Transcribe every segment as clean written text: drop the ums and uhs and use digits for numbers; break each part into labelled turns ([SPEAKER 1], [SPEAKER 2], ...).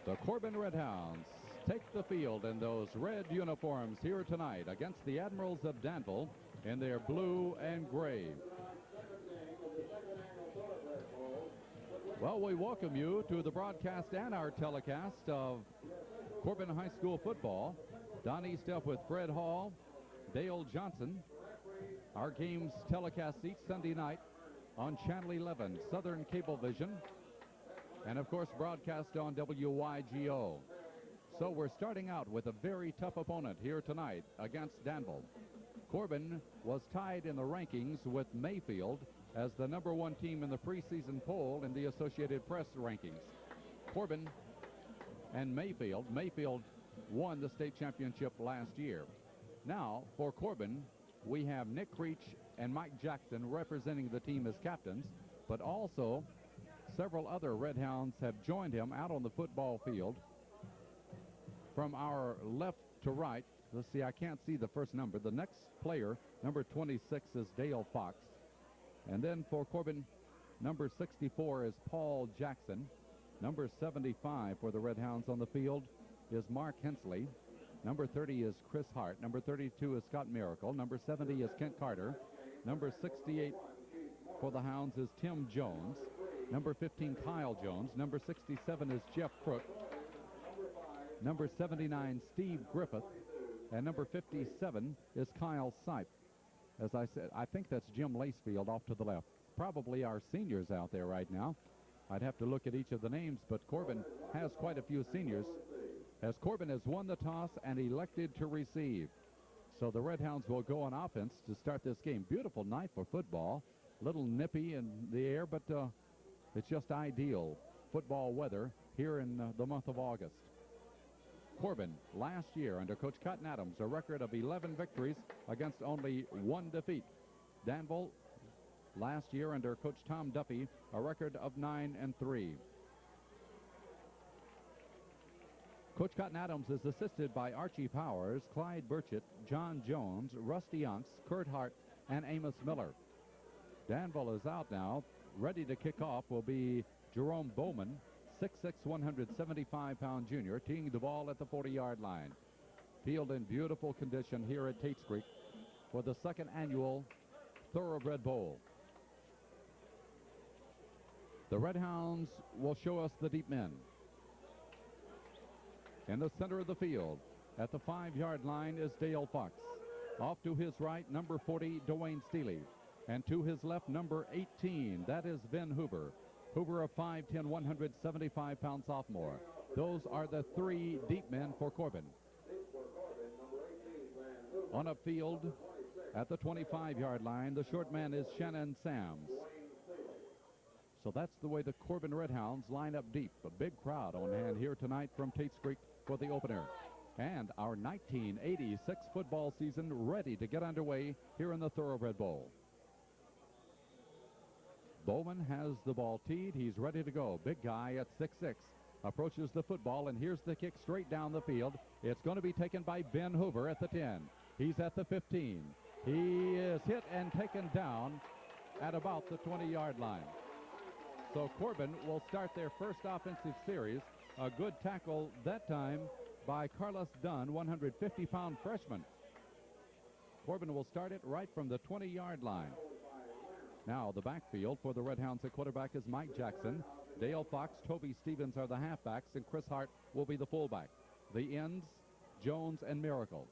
[SPEAKER 1] The Corbin Red Hounds take the field in those red uniforms here tonight against the Admirals of Danville in their blue and gray. Well, we welcome you to the broadcast and our telecast of Corbin High School football. Don Eastup with Fred Hall, Dale Johnson. Our games telecast each Sunday night on Channel 11, Southern Cablevision, and of course broadcast on WYGO. So we're starting out with a very tough opponent here tonight against Danville. Corbin was tied in the rankings with Mayfield as the #1 team in the preseason poll in the Associated Press rankings. Corbin and Mayfield. Mayfield won the state championship last year. Now, for Corbin, we have Nick Creech and Mike Jackson representing the team as captains, but also several other Red Hounds have joined him out on the football field. From our left to right, let's see, I can't see the first number. The next player, number 26, is Dale Fox. And then for Corbin, number 64 is Paul Jackson. Number 75 for the Red Hounds on the field is Mark Hensley. Number 30 is Chris Hart. Number 32 is Scott Miracle. Number 70 is Kent Carter. Number 68 for the Hounds is Tim Jones. Number 15, Kyle Jones. Number 67 is Jeff Crook. Number 79, Steve Griffith. And number 57 is Kyle Sipe. As I said, I think that's Jim Lacefield off to the left. Probably our seniors out there right now. I'd have to look at each of the names, but Corbin has quite a few seniors, as Corbin has won the toss and elected to receive. So the Red Hounds will go on offense to start this game. Beautiful night for football. Little nippy in the air, but it's just ideal football weather here in the month of August. Corbin, last year under Coach Cotton Adams, a record of 11 victories against only 1 defeat. Danville, last year under Coach Tom Duffy, a record of 9-3. Coach Cotton Adams is assisted by Archie Powers, Clyde Burchett, John Jones, Rusty Unks, Kurt Hart, and Amos Miller. Danville is out now. Ready to kick off will be Jerome Bowman, 6'6", 175-pound junior, teeing the ball at the 40-yard line. Field in beautiful condition here at Tates Creek for the second annual Thoroughbred Bowl. The Red Hounds will show us the deep men. In the center of the field, at the 5-yard line, is Dale Fox. Off to his right, number 40, Dwayne Steele. And to his left, number 18, that is Ben Hoover. Hoover, a 5'10", 175-pound sophomore. Those are the 3 deep men for Corbin. On a field at the 25-yard line, the short man is Shannon Sams. So that's the way the Corbin Red Hounds line up deep. A big crowd on hand here tonight from Tates Creek for the opener. And our 1986 football season ready to get underway here in the Thoroughbred Bowl. Bowman has the ball teed. He's ready to go. Big guy at 6'6". Approaches the football, and here's the kick straight down the field. It's going to be taken by Ben Hoover at the 10. He's at the 15. He is hit and taken down at about the 20-yard line. So Corbin will start their first offensive series. A good tackle that time by Carlos Dunn, 150-pound freshman. Corbin will start it right from the 20-yard line. Now the backfield for the Red Hounds at quarterback is Mike Jackson. Dale Fox, Toby Stevens are the halfbacks, and Chris Hart will be the fullback. The ends, Jones and Miracle.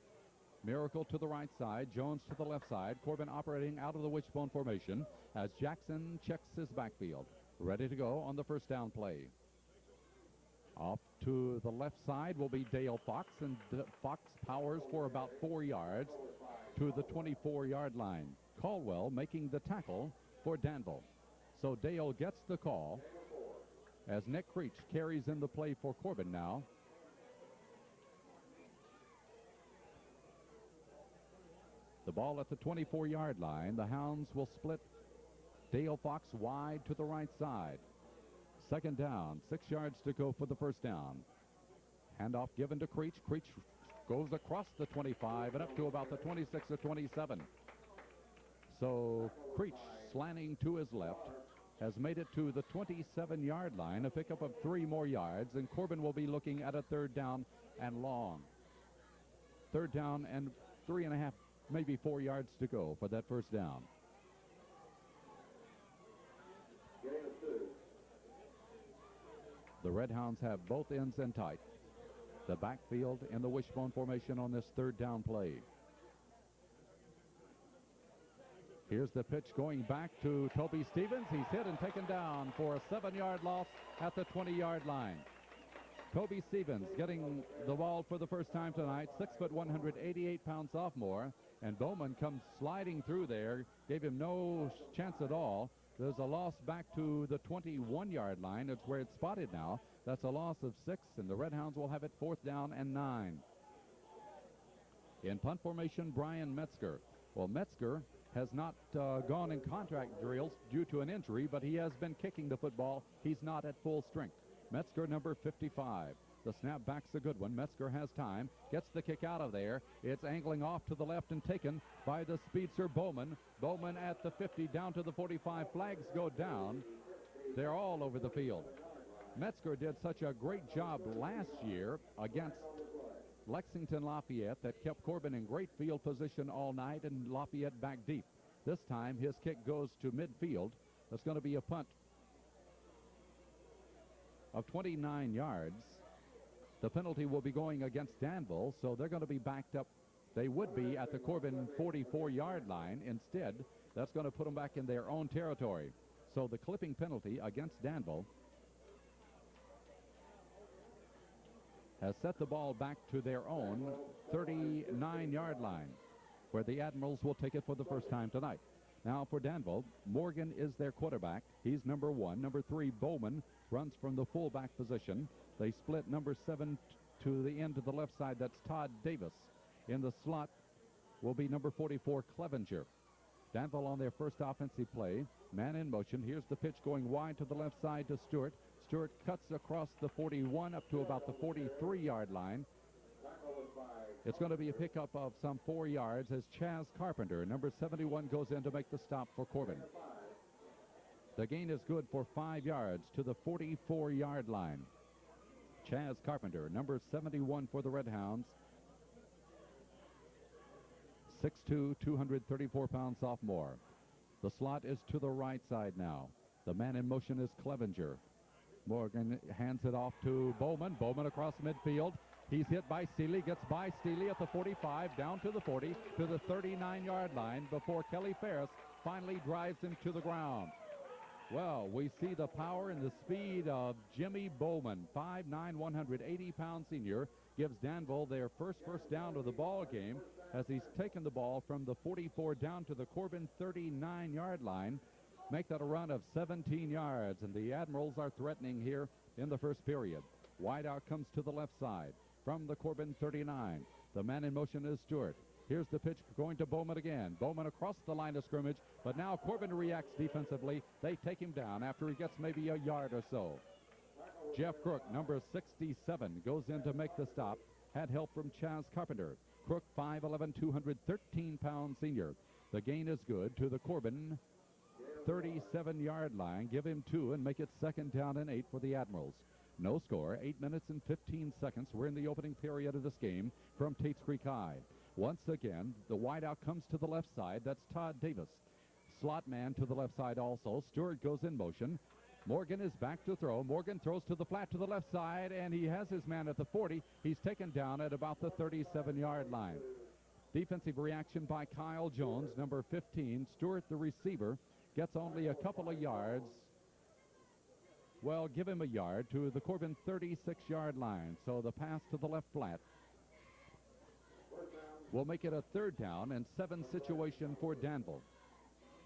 [SPEAKER 1] Miracle to the right side, Jones to the left side. Corbin operating out of the wishbone formation as Jackson checks his backfield. Ready to go on the first down play. Off to the left side will be Dale Fox, and Fox powers for about 4 yards to the 24-yard line. Caldwell making the tackle for Danville. So Dale gets the call as Nick Creech carries in the play for Corbin now. The ball at the 24-yard line. The Hounds will split Dale Fox wide to the right side. Second down, 6 yards to go for the first down. Handoff given to Creech. Creech goes across the 25 and up to about the 26 or 27. So Creech slanting to his left. has made it to the 27-yard line, a pickup of 3 more yards, and Corbin will be looking at a 3rd down and long. 3rd down and 3.5, maybe 4 yards to go for that 1st down. The Red Hounds have both ends in tight. The backfield in the wishbone formation on this 3rd down play. Here's the pitch going back to Toby Stevens. He's hit and taken down for a 7-yard loss at the 20-yard line. Toby Stevens getting the ball for the first time tonight, 6', 188-pound sophomore, and Bowman comes sliding through there, gave him no chance at all. There's a loss back to the 21-yard line. It's where it's spotted now. That's a loss of 6, and the Red Hounds will have it 4th down and 9. In punt formation, Brian Metzger. Well, Metzger has not gone in contact drills due to an injury, but he has been kicking the football. He's not at full strength. Metzger, number 55. The snap back's a good one. Metzger has time, gets the kick out of there. It's angling off to the left and taken by the speedster Bowman. Bowman at the 50, down to the 45. Flags go down. They're all over the field. Metzger did such a great job last year against Lexington Lafayette that kept Corbin in great field position all night and Lafayette back deep. This time his kick goes to midfield. That's going to be a punt of 29 yards. The penalty will be going against Danville, so they're going to be backed up. They would be at the Corbin 44-yard line. Instead, that's going to put them back in their own territory. So the clipping penalty against Danville has set the ball back to their own 39-yard line, where the Admirals will take it for the first time tonight. Now for Danville, Morgan is their quarterback. He's number 1. Number 3, Bowman, runs from the fullback position. They split number 7 to the end to the left side. That's Todd Davis. In the slot will be number 44, Clevenger. Danville on their first offensive play. Man in motion. Here's the pitch going wide to the left side to Stewart. Stewart cuts across the 41 up to about the 43-yard line. It's going to be a pickup of some 4 yards as Chaz Carpenter, number 71, goes in to make the stop for Corbin. The gain is good for 5 yards to the 44-yard line. Chaz Carpenter, number 71 for the Red Hounds. 6'2", 234-pound sophomore. The slot is to the right side now. The man in motion is Clevenger. Morgan hands it off to Bowman. Bowman across midfield. He's hit by Steele, gets by Steele at the 45, down to the 40, to the 39-yard line before Kelly Ferris finally drives him to the ground. Well, we see the power and the speed of Jimmy Bowman, 5'9", 180-pound senior, gives Danville their first down of the ball game as he's taken the ball from the 44 down to the Corbin 39-yard line. Make that a run of 17 yards, and the Admirals are threatening here in the first period. Wide out comes to the left side from the Corbin 39. The man in motion is Stewart. Here's the pitch going to Bowman again. Bowman across the line of scrimmage, but now Corbin reacts defensively. They take him down after he gets maybe a yard or so. Jeff Crook, number 67, goes in to make the stop. Had help from Chaz Carpenter. Crook, 5'11", 213-pound senior. The gain is good to the Corbin 37-yard line. Give him 2 and make it 2nd down and 8 for the Admirals. No score, 8 minutes and 15 seconds. We're in the opening period of this game from Tates Creek High. Once again, the wideout comes to the left side. That's Todd Davis. Slot man to the left side also. Stewart goes in motion. Morgan is back to throw. Morgan throws to the flat to the left side, and he has his man at the 40. He's taken down at about the 37-yard line. Defensive reaction by Kyle Jones, number 15. Stewart, the receiver, gets only a couple of yards. Well, give him a yard to the Corbin 36-yard line. So the pass to the left flat will make it a 3rd down and 7 situation for Danville.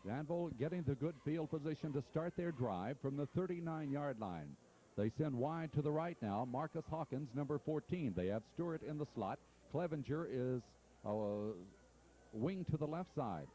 [SPEAKER 1] Danville getting the good field position to start their drive from the 39-yard line. They send wide to the right now. Marcus Hawkins, number 14. They have Stewart in the slot. Clevenger is a wing to the left side.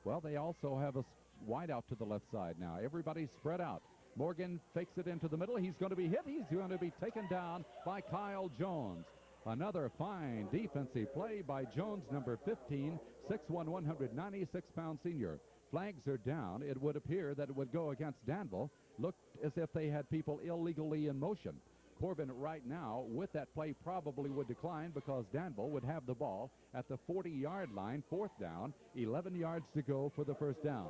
[SPEAKER 1] Well, they also have a wide out to the left side now. Everybody's spread out. Morgan fakes it into the middle. He's going to be hit. He's going to be taken down by Kyle Jones. Another fine defensive play by Jones, number 15, 6'1", 196-pound senior. Flags are down. It would appear that it would go against Danville. Looked as if they had people illegally in motion. Corbin right now with that play probably would decline because Danville would have the ball at the 40-yard line, 4th down, 11 yards to go for the first down.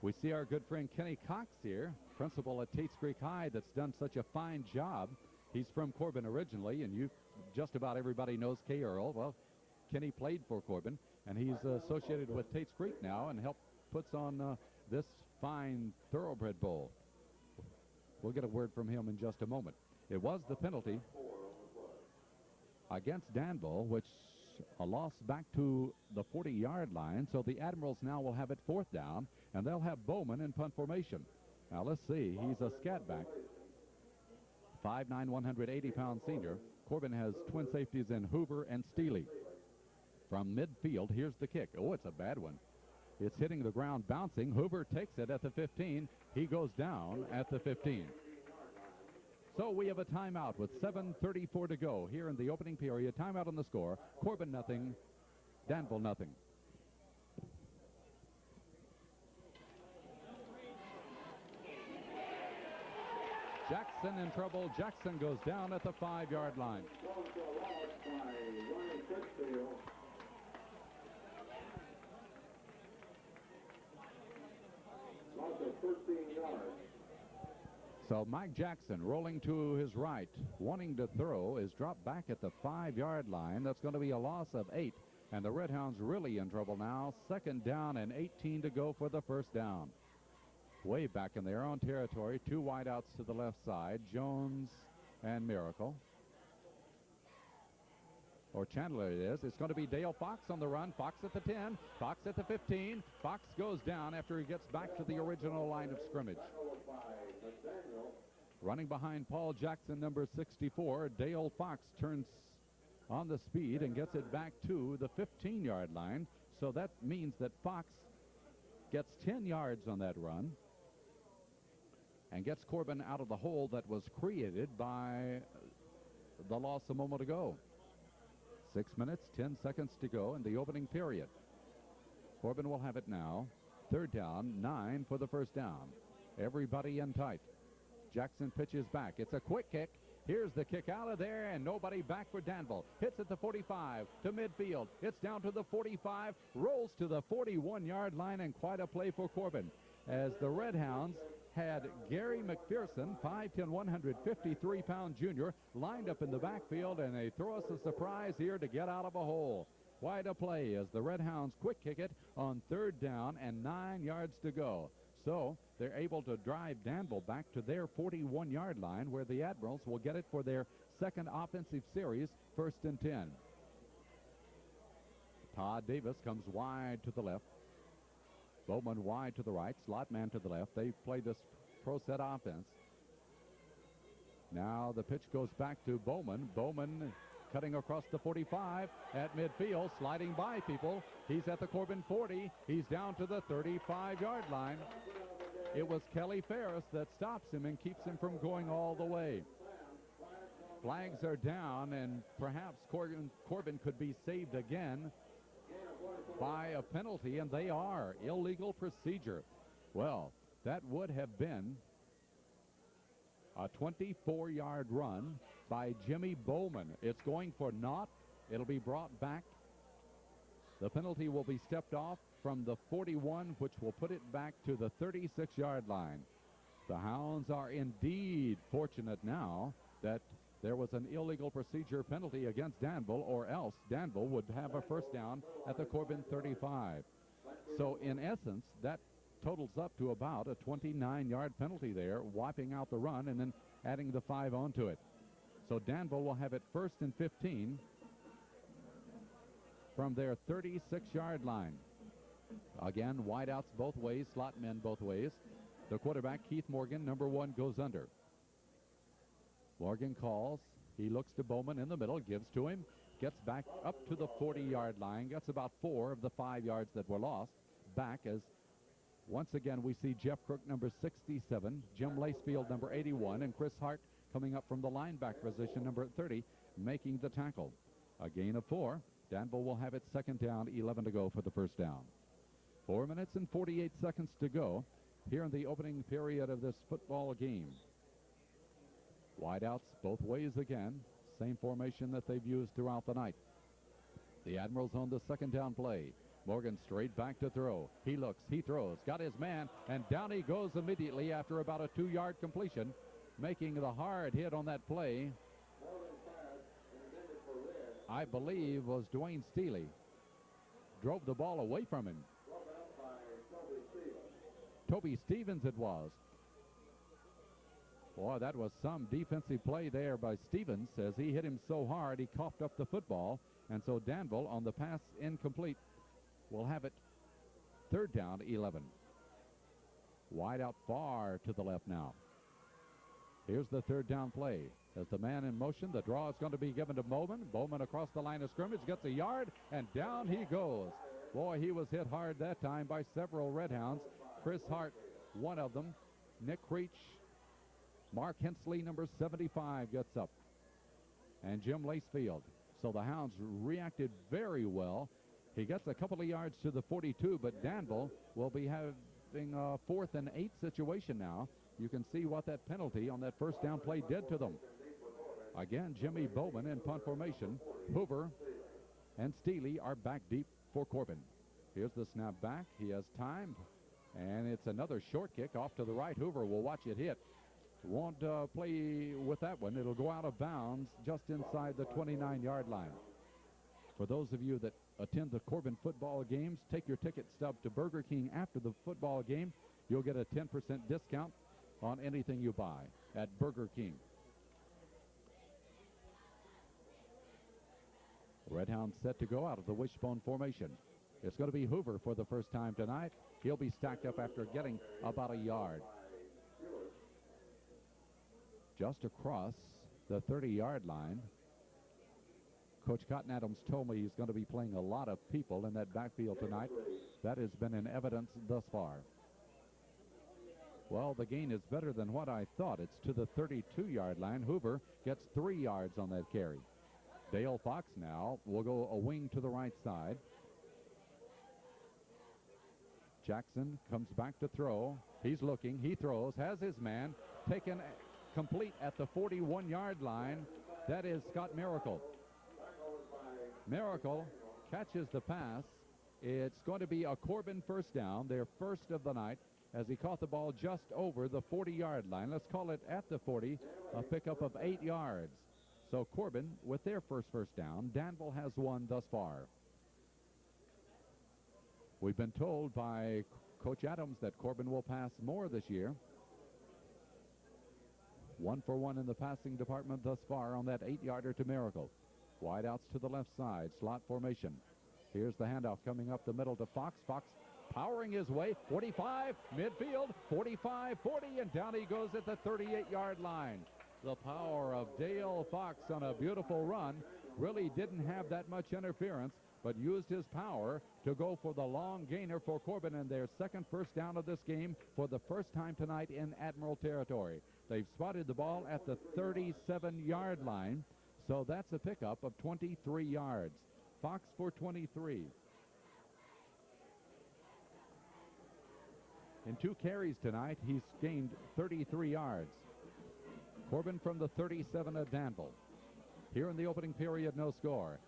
[SPEAKER 1] We see our good friend Kenny Cox here, principal at Tates Creek High, that's done such a fine job. He's from Corbin originally, and just about everybody knows K. Earl. Well, Kenny played for Corbin, and he's associated with Tates Creek now and puts on this fine Thoroughbred Bowl. We'll get a word from him in just a moment. It was the penalty against Danville, which a loss back to the 40-yard line. So the Admirals now will have it 4th down, and they'll have Bowman in punt formation. Now let's see. He's a scat back. 5'9", 180-pound senior. Corbin has twin safeties in Hoover and Steele. From midfield, here's the kick. Oh, it's a bad one. It's hitting the ground, bouncing. Hoover takes it at the 15. He goes down at the 15. So we have a timeout with 7:34 to go here in the opening period. Timeout on the score. Corbin nothing, Danville nothing. Jackson in trouble. Jackson goes down at the 5-yard line. So Mike Jackson rolling to his right, wanting to throw, is dropped back at the 5-yard line. That's going to be a loss of 8. And the Redhounds really in trouble now. 2nd down and 18 to go for the first down. Way back in their own territory. 2 wideouts to the left side, Jones and Miracle. Or Chandler it is. It's going to be Dale Fox on the run. Fox at the 10. Fox at the 15. Fox goes down after he gets back to the original line of scrimmage. Running behind Paul Jackson, number 64, Dale Fox turns on the speed and gets it back to the 15-yard line. So that means that Fox gets 10 yards on that run and gets Corbin out of the hole that was created by the loss a moment ago. 6 minutes, 10 seconds to go in the opening period. Corbin will have it now. 3rd down, 9 for the first down. Everybody in tight. Jackson pitches back. It's a quick kick. Here's the kick out of there, and nobody back for Danville. Hits at the 45 to midfield. It's down to the 45, rolls to the 41-yard line, and quite a play for Corbin. As the Redhounds had Gary McPherson, 5'10", 153-pound junior, lined up in the backfield, and they throw us a surprise here to get out of a hole. Quite a play as the Redhounds quick kick it on 3rd down and 9 yards to go. So they're able to drive Danville back to their 41-yard line, where the Admirals will get it for their 2nd offensive series, 1st and 10. Todd Davis comes wide to the left. Bowman wide to the right. Slot man to the left. They play this pro set offense. Now the pitch goes back to Bowman. Bowman cutting across the 45 at midfield, sliding by people. He's at the Corbin 40. He's down to the 35-yard line. It was Kelly Ferris that stops him and keeps him from going all the way. Flags are down, and perhaps Corbin could be saved again by a penalty, and they are. Illegal procedure. Well, that would have been a 24-yard run by Jimmy Bowman. It's going for naught. It'll be brought back. The penalty will be stepped off from the 41, which will put it back to the 36-yard line. The Hounds are indeed fortunate now that there was an illegal procedure penalty against Danville, or else Danville would have a first down at the Corbin 35. So in essence, that totals up to about a 29-yard penalty there, wiping out the run and then adding the 5 onto it. So Danville will have it 1st and 15 from their 36-yard line. Again, wideouts both ways, slot men both ways. The quarterback, Keith Morgan, number 1, goes under. Morgan calls. He looks to Bowman in the middle, gives to him, gets back up to the 40-yard line, gets about 4 of the 5 yards that were lost back, as once again we see Jeff Crook, number 67, Jim Lacefield, number 81, and Chris Hart coming up from the linebacker position, number 30, making the tackle. A gain of 4. Danville will have it second down, 11 to go for the first down. 4 minutes and 48 seconds to go here in the opening period of this football game. Wideouts both ways again. Same formation that they've used throughout the night. The Admirals on the second down play. Morgan straight back to throw. He looks, he throws, got his man, and down he goes immediately after about a 2-yard completion. Making the hard hit on that play, I believe, was Dwayne Steele. Drove the ball away from him. Toby Stevens it was. Boy, that was some defensive play there by Stevens as he hit him so hard he coughed up the football. And so Danville on the pass incomplete will have it third down, 11. Wide out far to the left now. Here's the third down play. As the man in motion, the draw is going to be given to Bowman. Bowman across the line of scrimmage, gets a yard, and down he goes. Boy, he was hit hard that time by several Redhounds. Chris Hart, one of them. Nick Creech, Mark Hensley, number 75, gets up. And Jim Lacefield. So the Hounds reacted very well. He gets a couple of yards to the 42, but Danville will be having a 4th and 8 situation now. You can see what that penalty on that first down play did to them. Again, Jimmy Bowman in punt formation. Hoover and Steele are back deep for Corbin. Here's the snap back. He has time. And it's another short kick off to the right. Hoover will watch it hit. Won't play with that one. It'll go out of bounds just inside the 29-yard line. For those of you that attend the Corbin football games, take your ticket stub to Burger King after the football game. You'll get a 10% discount on anything you buy at Burger King. Redhound set to go out of the wishbone formation. It's going to be Hoover for the first time tonight. He'll be stacked up after getting about a yard. Just across the 30-yard line. Coach Cotton Adams told me he's going to be playing a lot of people in that backfield tonight. That has been in evidence thus far. Well, the gain is better than what I thought. It's to the 32-yard line. Hoover gets 3 yards on that carry. Dale Fox now will go a wing to the right side. Jackson comes back to throw. He's looking. He throws. Has his man taken complete at the 41-yard line. That is Scott Miracle. Miracle catches the pass. It's going to be a Corbin first down, their first of the night, as he caught the ball just over the 40-yard line. Let's call it at the 40, a pickup of 8 yards. So Corbin with their first down. Danville has one thus far. We've been told by Coach Adams that Corbin will pass more this year. 1 for 1 in the passing department thus far on that 8-yarder to Miracle. Wideouts to the left side, slot formation. Here's the handoff coming up the middle to Fox. Fox powering his way, 45, midfield, 45, 40, and down he goes at the 38-yard line. The power of Dale Fox on a beautiful run. Really didn't have that much interference, but used his power to go for the long gainer for Corbin and their second first down of this game for the first time tonight in Admiral territory. They've spotted the ball at the 37-yard line, so that's a pickup of 23 yards. Fox for 23. In 2 carries tonight, he's gained 33 yards. Corbin from the 37 of Danville. Here in the opening period, no score.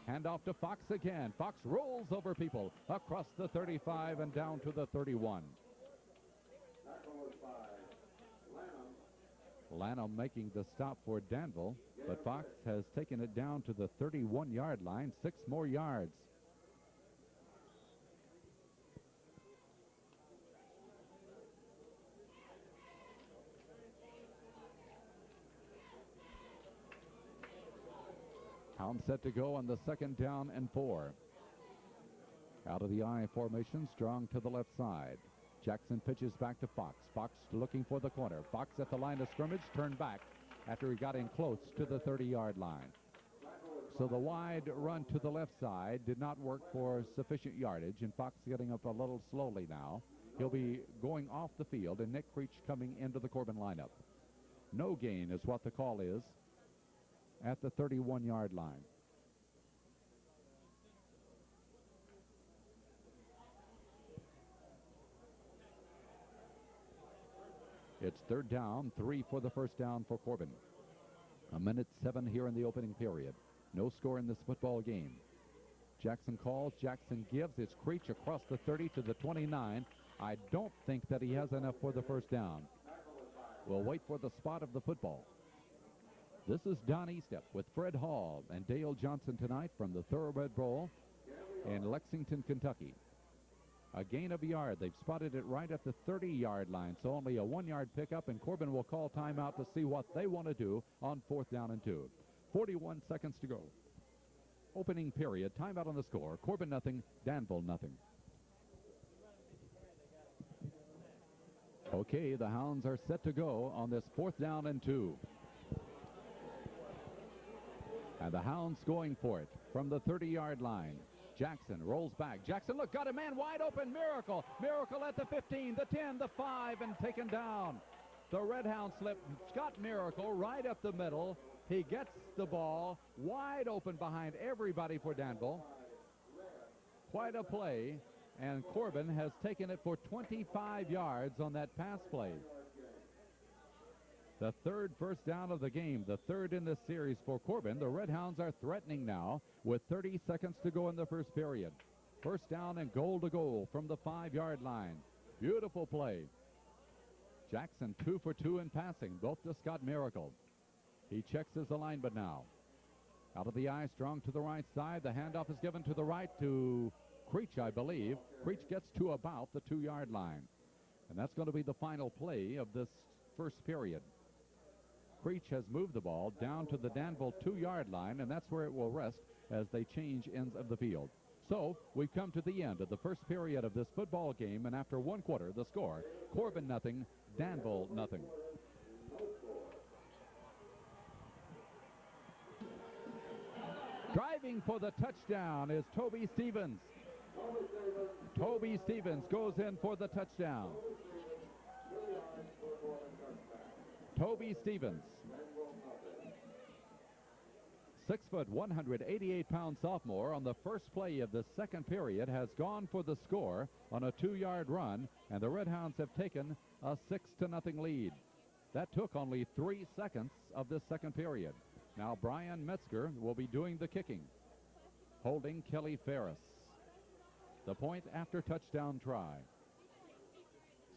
[SPEAKER 1] Handoff to Fox again. Fox rolls over people across the 35 and down to the 31. Lanham making the stop for Danville, but Fox has taken it down to the 31-yard line, 6 more yards. Hound set to go on the second down and 4. Out of the I formation, strong to the left side. Jackson pitches back to Fox. Fox looking for the corner. Fox at the line of scrimmage, turned back after he got in close to the 30-yard line. So the wide run to the left side did not work for sufficient yardage, and Fox getting up a little slowly now. He'll be going off the field, and Nick Creech coming into the Corbin lineup. No gain is what the call is at the 31-yard line. It's 3rd down, 3 for the first down for Corbin. 1:07 here in the opening period. No score in this football game. Jackson calls, Jackson gives. It's Creech across the 30 to the 29. I don't think that he has enough for the first down. We'll wait for the spot of the football. This is Don Estep with Fred Hall and Dale Johnson tonight from the Thoroughbred Bowl in Lexington, Kentucky. A gain of a yard. They've spotted it right at the 30-yard line, so only a 1-yard pickup, and Corbin will call timeout to see what they want to do on 4th down and 2. 41 seconds to go. Opening period. Timeout on the score. Corbin nothing, Danville nothing. Okay, the Hounds are set to go on this 4th down and 2. And the Hounds going for it from the 30-yard line. Jackson rolls back. Jackson, look, got a man wide open. Miracle. Miracle at the 15, the 10, the 5, and taken down. The Red Hound slip. Scott Miracle right up the middle. He gets the ball wide open behind everybody for Danville. Quite a play. And Corbin has taken it for 25 yards on that pass play. The 3rd first down of the game, the 3rd in this series for Corbin. The Red Hounds are threatening now with 30 seconds to go in the first period. First down and goal to goal from the 5-yard line. Beautiful play. Jackson 2 for 2 in passing, both to Scott Miracle. He checks his alignment now. Out of the eye, strong to the right side. The handoff is given to the right to Creech, I believe. Creech gets to about the 2-yard line. And that's going to be the final play of this first period. Creech has moved the ball down to the Danville 2-yard line, and that's where it will rest as they change ends of the field. So we've come to the end of the first period of this football game, and after 1 quarter, the score, Corbin nothing, Danville nothing. Driving for the touchdown is Toby Stevens. Toby Stevens goes in for the touchdown. Toby Stevens, 6 foot, 188-pound sophomore, on the first play of the second period has gone for the score on a 2-yard run, and the Red Hounds have taken a 6-0 lead. That took only 3 seconds of this second period. Now Brian Metzger will be doing the kicking, holding Kelly Ferris. The point after touchdown try.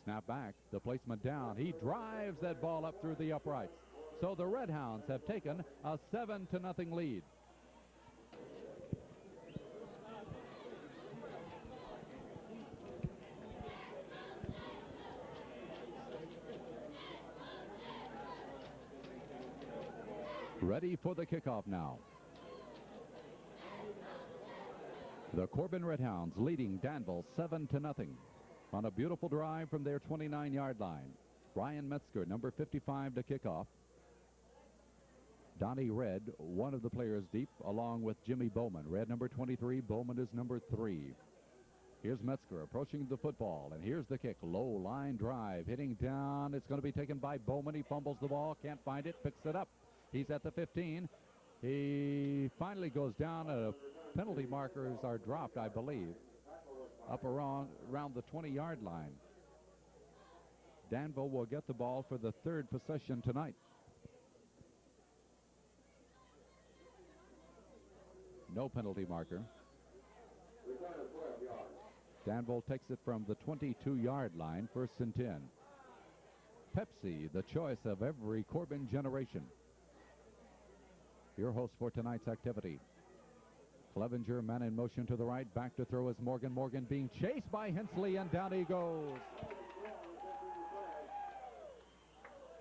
[SPEAKER 1] Snap back, the placement down. He drives that ball up through the uprights. So the Red Hounds have taken a 7-0 lead. Ready for the kickoff now. The Corbin Red Hounds leading Danville 7-0 on a beautiful drive from their 29-yard line. Brian Metzger, number 55, to kick off. Donnie Red, one of the players deep, along with Jimmy Bowman. Red number 23, Bowman is number 3. Here's Metzger approaching the football, and here's the kick. Low line drive, hitting down. It's going to be taken by Bowman. He fumbles the ball, can't find it, picks it up. He's at the 15. He finally goes down. Penalty markers are dropped, I believe, up around the 20-yard line. Danville will get the ball for the 3rd possession tonight. No penalty marker. Danville takes it from the 22-yard line, 1st and 10. Pepsi, the choice of every Corbin generation. Your host for tonight's activity. Clevenger, man in motion to the right. Back to throw is Morgan. Morgan being chased by Hensley, and down he goes.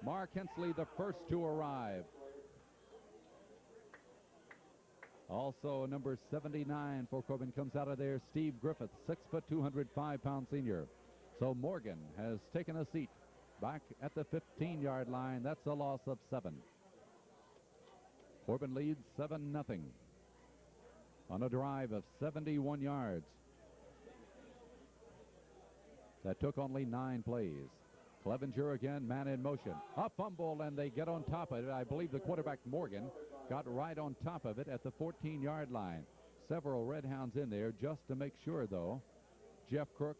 [SPEAKER 1] Mark Hensley, the first to arrive. Also, number 79 for Corbin comes out of there. Steve Griffith, 6 foot, 205-pound senior. So Morgan has taken a seat back at the 15-yard line. That's a loss of 7. Corbin leads 7-0 on a drive of 71 yards. That took only 9 plays. Clevenger again, man in motion. A fumble, and they get on top of it. I believe the quarterback, Morgan, got right on top of it at the 14-yard line. Several Red Hounds in there just to make sure, though. Jeff Crook,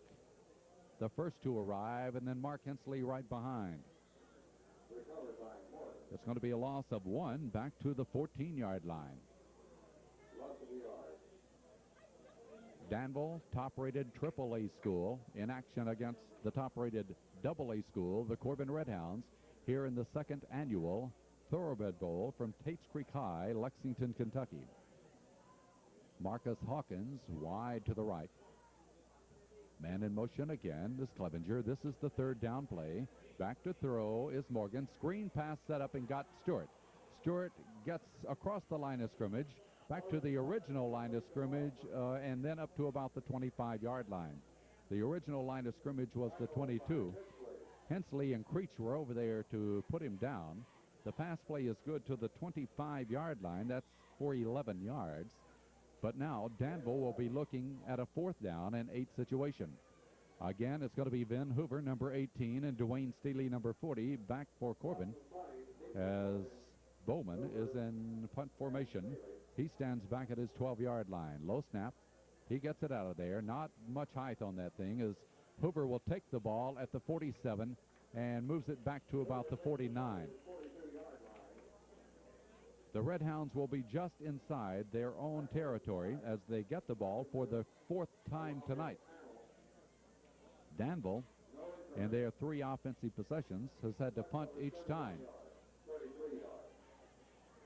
[SPEAKER 1] the first to arrive, and then Mark Hensley right behind. It's going to be a loss of 1 back to the 14-yard line. Danville, top-rated AAA school, in action against the top-rated AA school, the Corbin Redhounds, here in the second annual Thoroughbred Bowl from Tates Creek High, Lexington, Kentucky. Marcus Hawkins wide to the right. Man in motion again is Clevenger. This is the third down play. Back to throw is Morgan. Screen pass set up and got Stewart. Stewart gets across the line of scrimmage, back to the original line of scrimmage, and then up to about the 25-yard line. The original line of scrimmage was the 22. Hensley and Creech were over there to put him down. The pass play is good to the 25-yard line. That's for 11 yards. But now Danville will be looking at a 4th down and 8 situation. Again, it's going to be Ben Hoover, number 18, and Dwayne Steele, number 40, back for Corbin, as Bowman is in punt formation. He stands back at his 12-yard line. Low snap. He gets it out of there. Not much height on that thing, as Hoover will take the ball at the 47 and moves it back to about the 49. The Redhounds will be just inside their own territory as they get the ball for the 4th time tonight. Danville, in their 3 offensive possessions, has had to punt each time.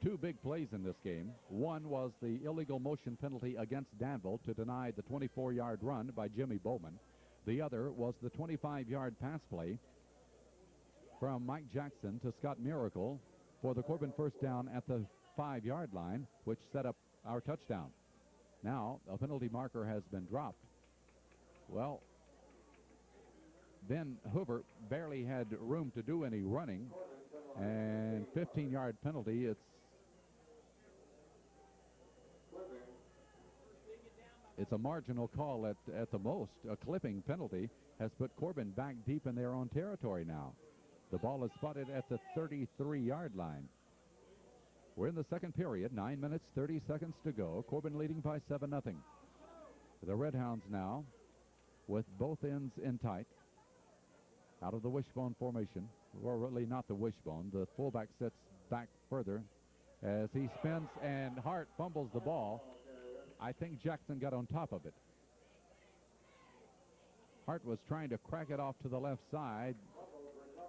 [SPEAKER 1] 2 big plays in this game. One was the illegal motion penalty against Danville to deny the 24-yard run by Jimmy Bowman. The other was the 25-yard pass play from Mike Jackson to Scott Miracle for the Corbin first down at the 5-yard line, which set up our touchdown. Now, a penalty marker has been dropped. Well, Ben Hoover barely had room to do any running, and 15-yard penalty. It's a marginal call at the most. A clipping penalty has put Corbin back deep in their own territory now. The ball is spotted at the 33-yard line. We're in the second period, 9 minutes, 30 seconds to go. Corbin leading by 7-0. The Redhounds now with both ends in tight. Out of the wishbone formation. Well, really not the wishbone. The fullback sits back further as he spins, and Hart fumbles the ball. I think Jackson got on top of it. Hart was trying to crack it off to the left side.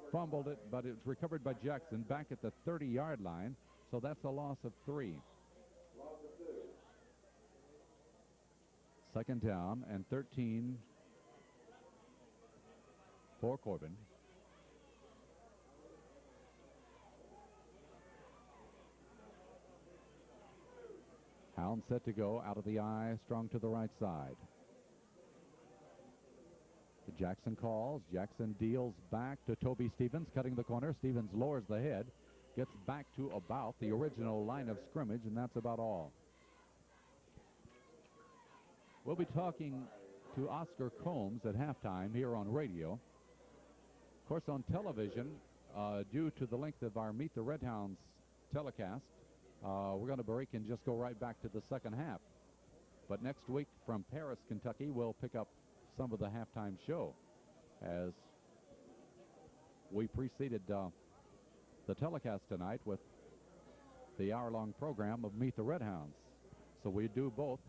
[SPEAKER 1] Fumbled it, but it's recovered by Jackson back at the 30-yard line. So that's a loss of 3. Second down and 13 for Corbin. Hound set to go out of the eye, strong to the right side. Jackson calls. Jackson deals back to Toby Stevens, cutting the corner. Stevens lowers the head, gets back to about the original line of scrimmage, and that's about all. We'll be talking to Oscar Combs at halftime here on radio. Of course, on television, due to the length of our Meet the Redhounds telecast, we're going to break and just go right back to the second half. But next week from Paris, Kentucky, we'll pick up some of the halftime show as we preceded the telecast tonight with the hour-long program of Meet the Redhounds. So we do both,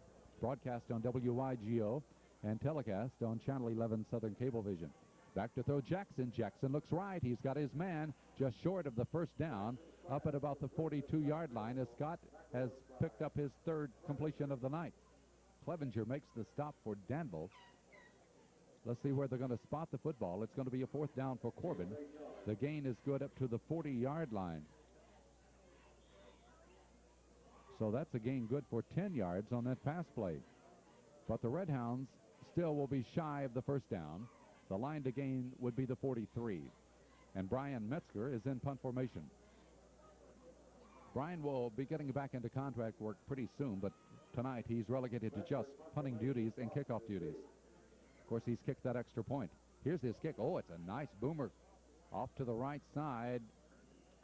[SPEAKER 1] broadcast on WYGO and telecast on Channel 11 Southern Cablevision. Back to throw Jackson. Jackson looks right. He's got his man just short of the first down, up at about the 42-yard line, as Scott has picked up his 3rd completion of the night. Clevenger makes the stop for Danville. Let's see where they're going to spot the football. It's going to be a 4th down for Corbin. The gain is good up to the 40-yard line. So that's a gain good for 10 yards on that pass play. But the Redhounds still will be shy of the first down. The line to gain would be the 43. And Brian Metzger is in punt formation. Brian will be getting back into contract work pretty soon, but tonight he's relegated to just punting duties and kickoff duties. Of course, he's kicked that extra point. Here's his kick. Oh, it's a nice boomer off to the right side.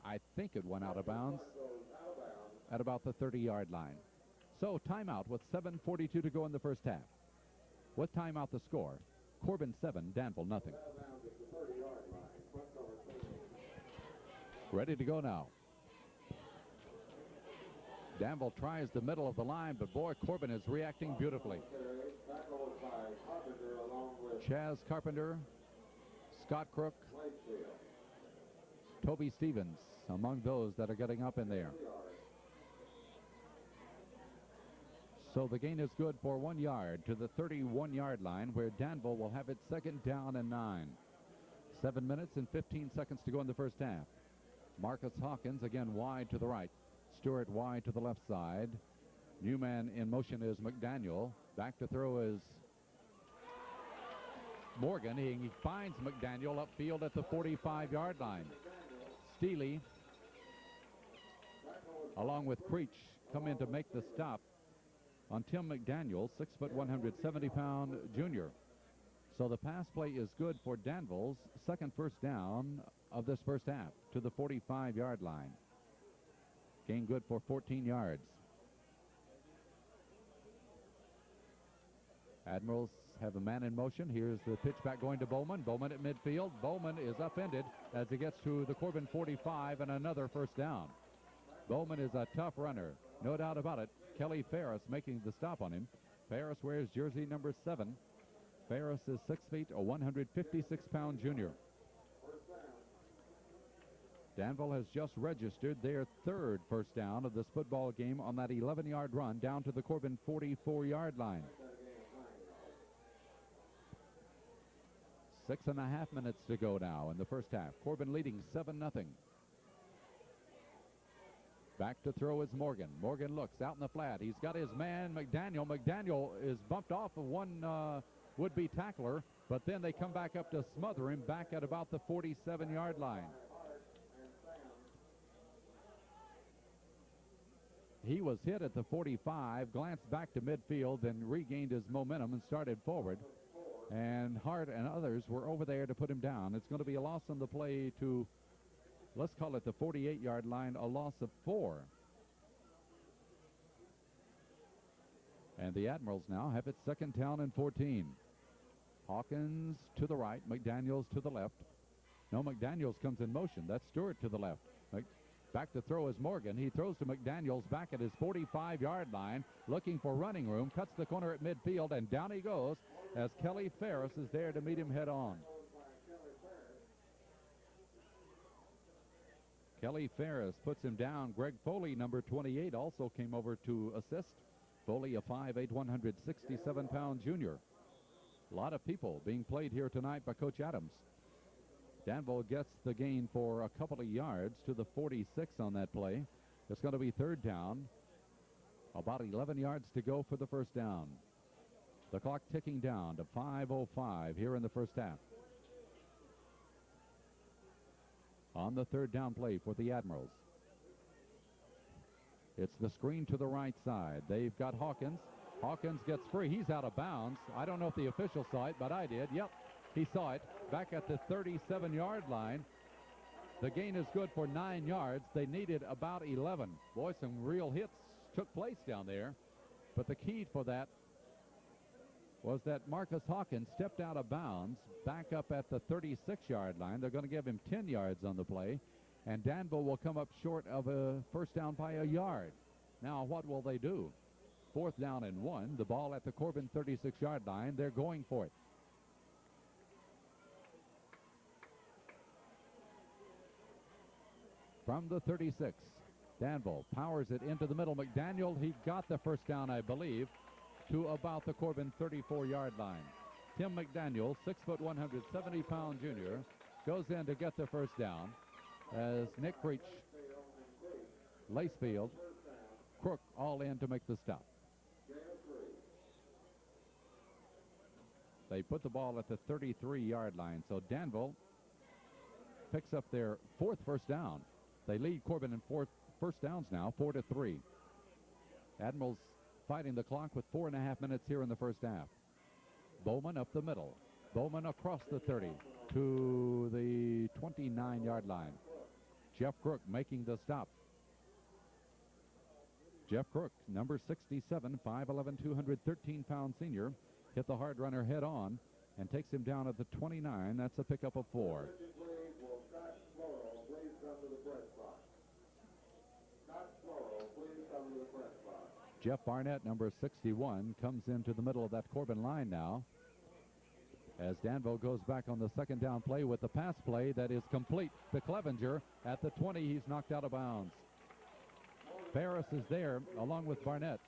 [SPEAKER 1] I think it went out of bounds at about the 30-yard line. So timeout with 7:42 to go in the first half. With timeout, the score, Corbin 7, Danville nothing. Ready to go now. Danville tries the middle of the line, but boy, Corbin is reacting beautifully. Chaz Carpenter, Scott Crook, Toby Stevens among those that are getting up in there. So the gain is good for 1 yard to the 31-yard line, where Danville will have it second down and 9. 7 minutes and 15 seconds to go in the first half. Marcus Hawkins again wide to the right. Stewart wide to the left side. New man in motion is McDaniel. Back to throw is Morgan. He finds McDaniel upfield at the 45-yard line. Steely, along with Creech, come in to make the stop on Tim McDaniel, 6', 170-pound junior. So the pass play is good for Danville's second first down of this first half to the 45-yard line. Gain good for 14 yards. Admirals have a man in motion. Here's the pitch back going to Bowman. Bowman at midfield. Bowman is upended as he gets to the Corbin 45 and another first down. Bowman is a tough runner, no doubt about it. Kelly Ferris making the stop on him. Ferris wears jersey number 7. Ferris is 6 feet, a 156-pound junior. Danville has just registered their third first down of this football game on that 11-yard run down to the Corbin 44-yard line. 6.5 minutes to go now in the first half. Corbin leading 7-0. Back to throw is Morgan. Morgan looks out in the flat. He's got his man McDaniel. McDaniel is bumped off of one would-be tackler, but then they come back up to smother him back at about the 47-yard line. He was hit at the 45, glanced back to midfield, then regained his momentum and started forward. And Hart and others were over there to put him down. It's going to be a loss on the play to, let's call it the 48-yard line, a loss of 4. And the Admirals now have it second down and 14. Hawkins to the right, McDaniels to the left. No, McDaniels comes in motion. That's Stewart to the left. Back to throw is Morgan. He throws to McDaniels back at his 45-yard line, looking for running room, cuts the corner at midfield, and down he goes as Kelly Ferris is there to meet him head on. Kelly Ferris puts him down. Greg Foley, number 28, also came over to assist. Foley, a 5'8", 167-pound junior. A lot of people being played here tonight by Coach Adams. Danville gets the gain for a couple of yards to the 46 on that play. It's going to be third down. About 11 yards to go for the first down. The clock ticking down to 5:05 here in the first half. On the third down play for the Admirals. It's the screen to the right side. They've got Hawkins. Hawkins gets free. He's out of bounds. I don't know if the official saw it, but I did. Yep, he saw it. Back at the 37-yard line. The gain is good for 9 yards. They needed about 11. Boy, some real hits took place down there. But the key for that was that Marcus Hawkins stepped out of bounds back up at the 36-yard line. They're going to give him 10 yards on the play. And Danville will come up short of a first down by a yard. Now, what will they do? Fourth down and 1. The ball at the Corbin 36-yard line. They're going for it. From the 36, Danville powers it into the middle. McDaniel, he got the first down, I believe, to about the Corbin 34-yard line. Tim McDaniel, 6', 170-pound junior, goes in to get the first down as Nick Creech, Lacefield, Crook all in to make the stop. They put the ball at the 33-yard line, so Danville picks up their fourth first down. They lead Corbin in first downs now, 4-3. Admirals fighting the clock with 4.5 minutes here in the first half. Bowman up the middle. Bowman across the 30 to the 29-yard line. Jeff Crook making the stop. Jeff Crook, number 67, 5'11", 213-pound senior, hit the hard runner head on and takes him down at the 29. That's a pickup of 4. Jeff Barnett, number 61, comes into the middle of that Corbin line now, as Danville goes back on the second down play with the pass play that is complete to Clevenger at the 20. He's knocked out of bounds. Ferris is there along with Barnett.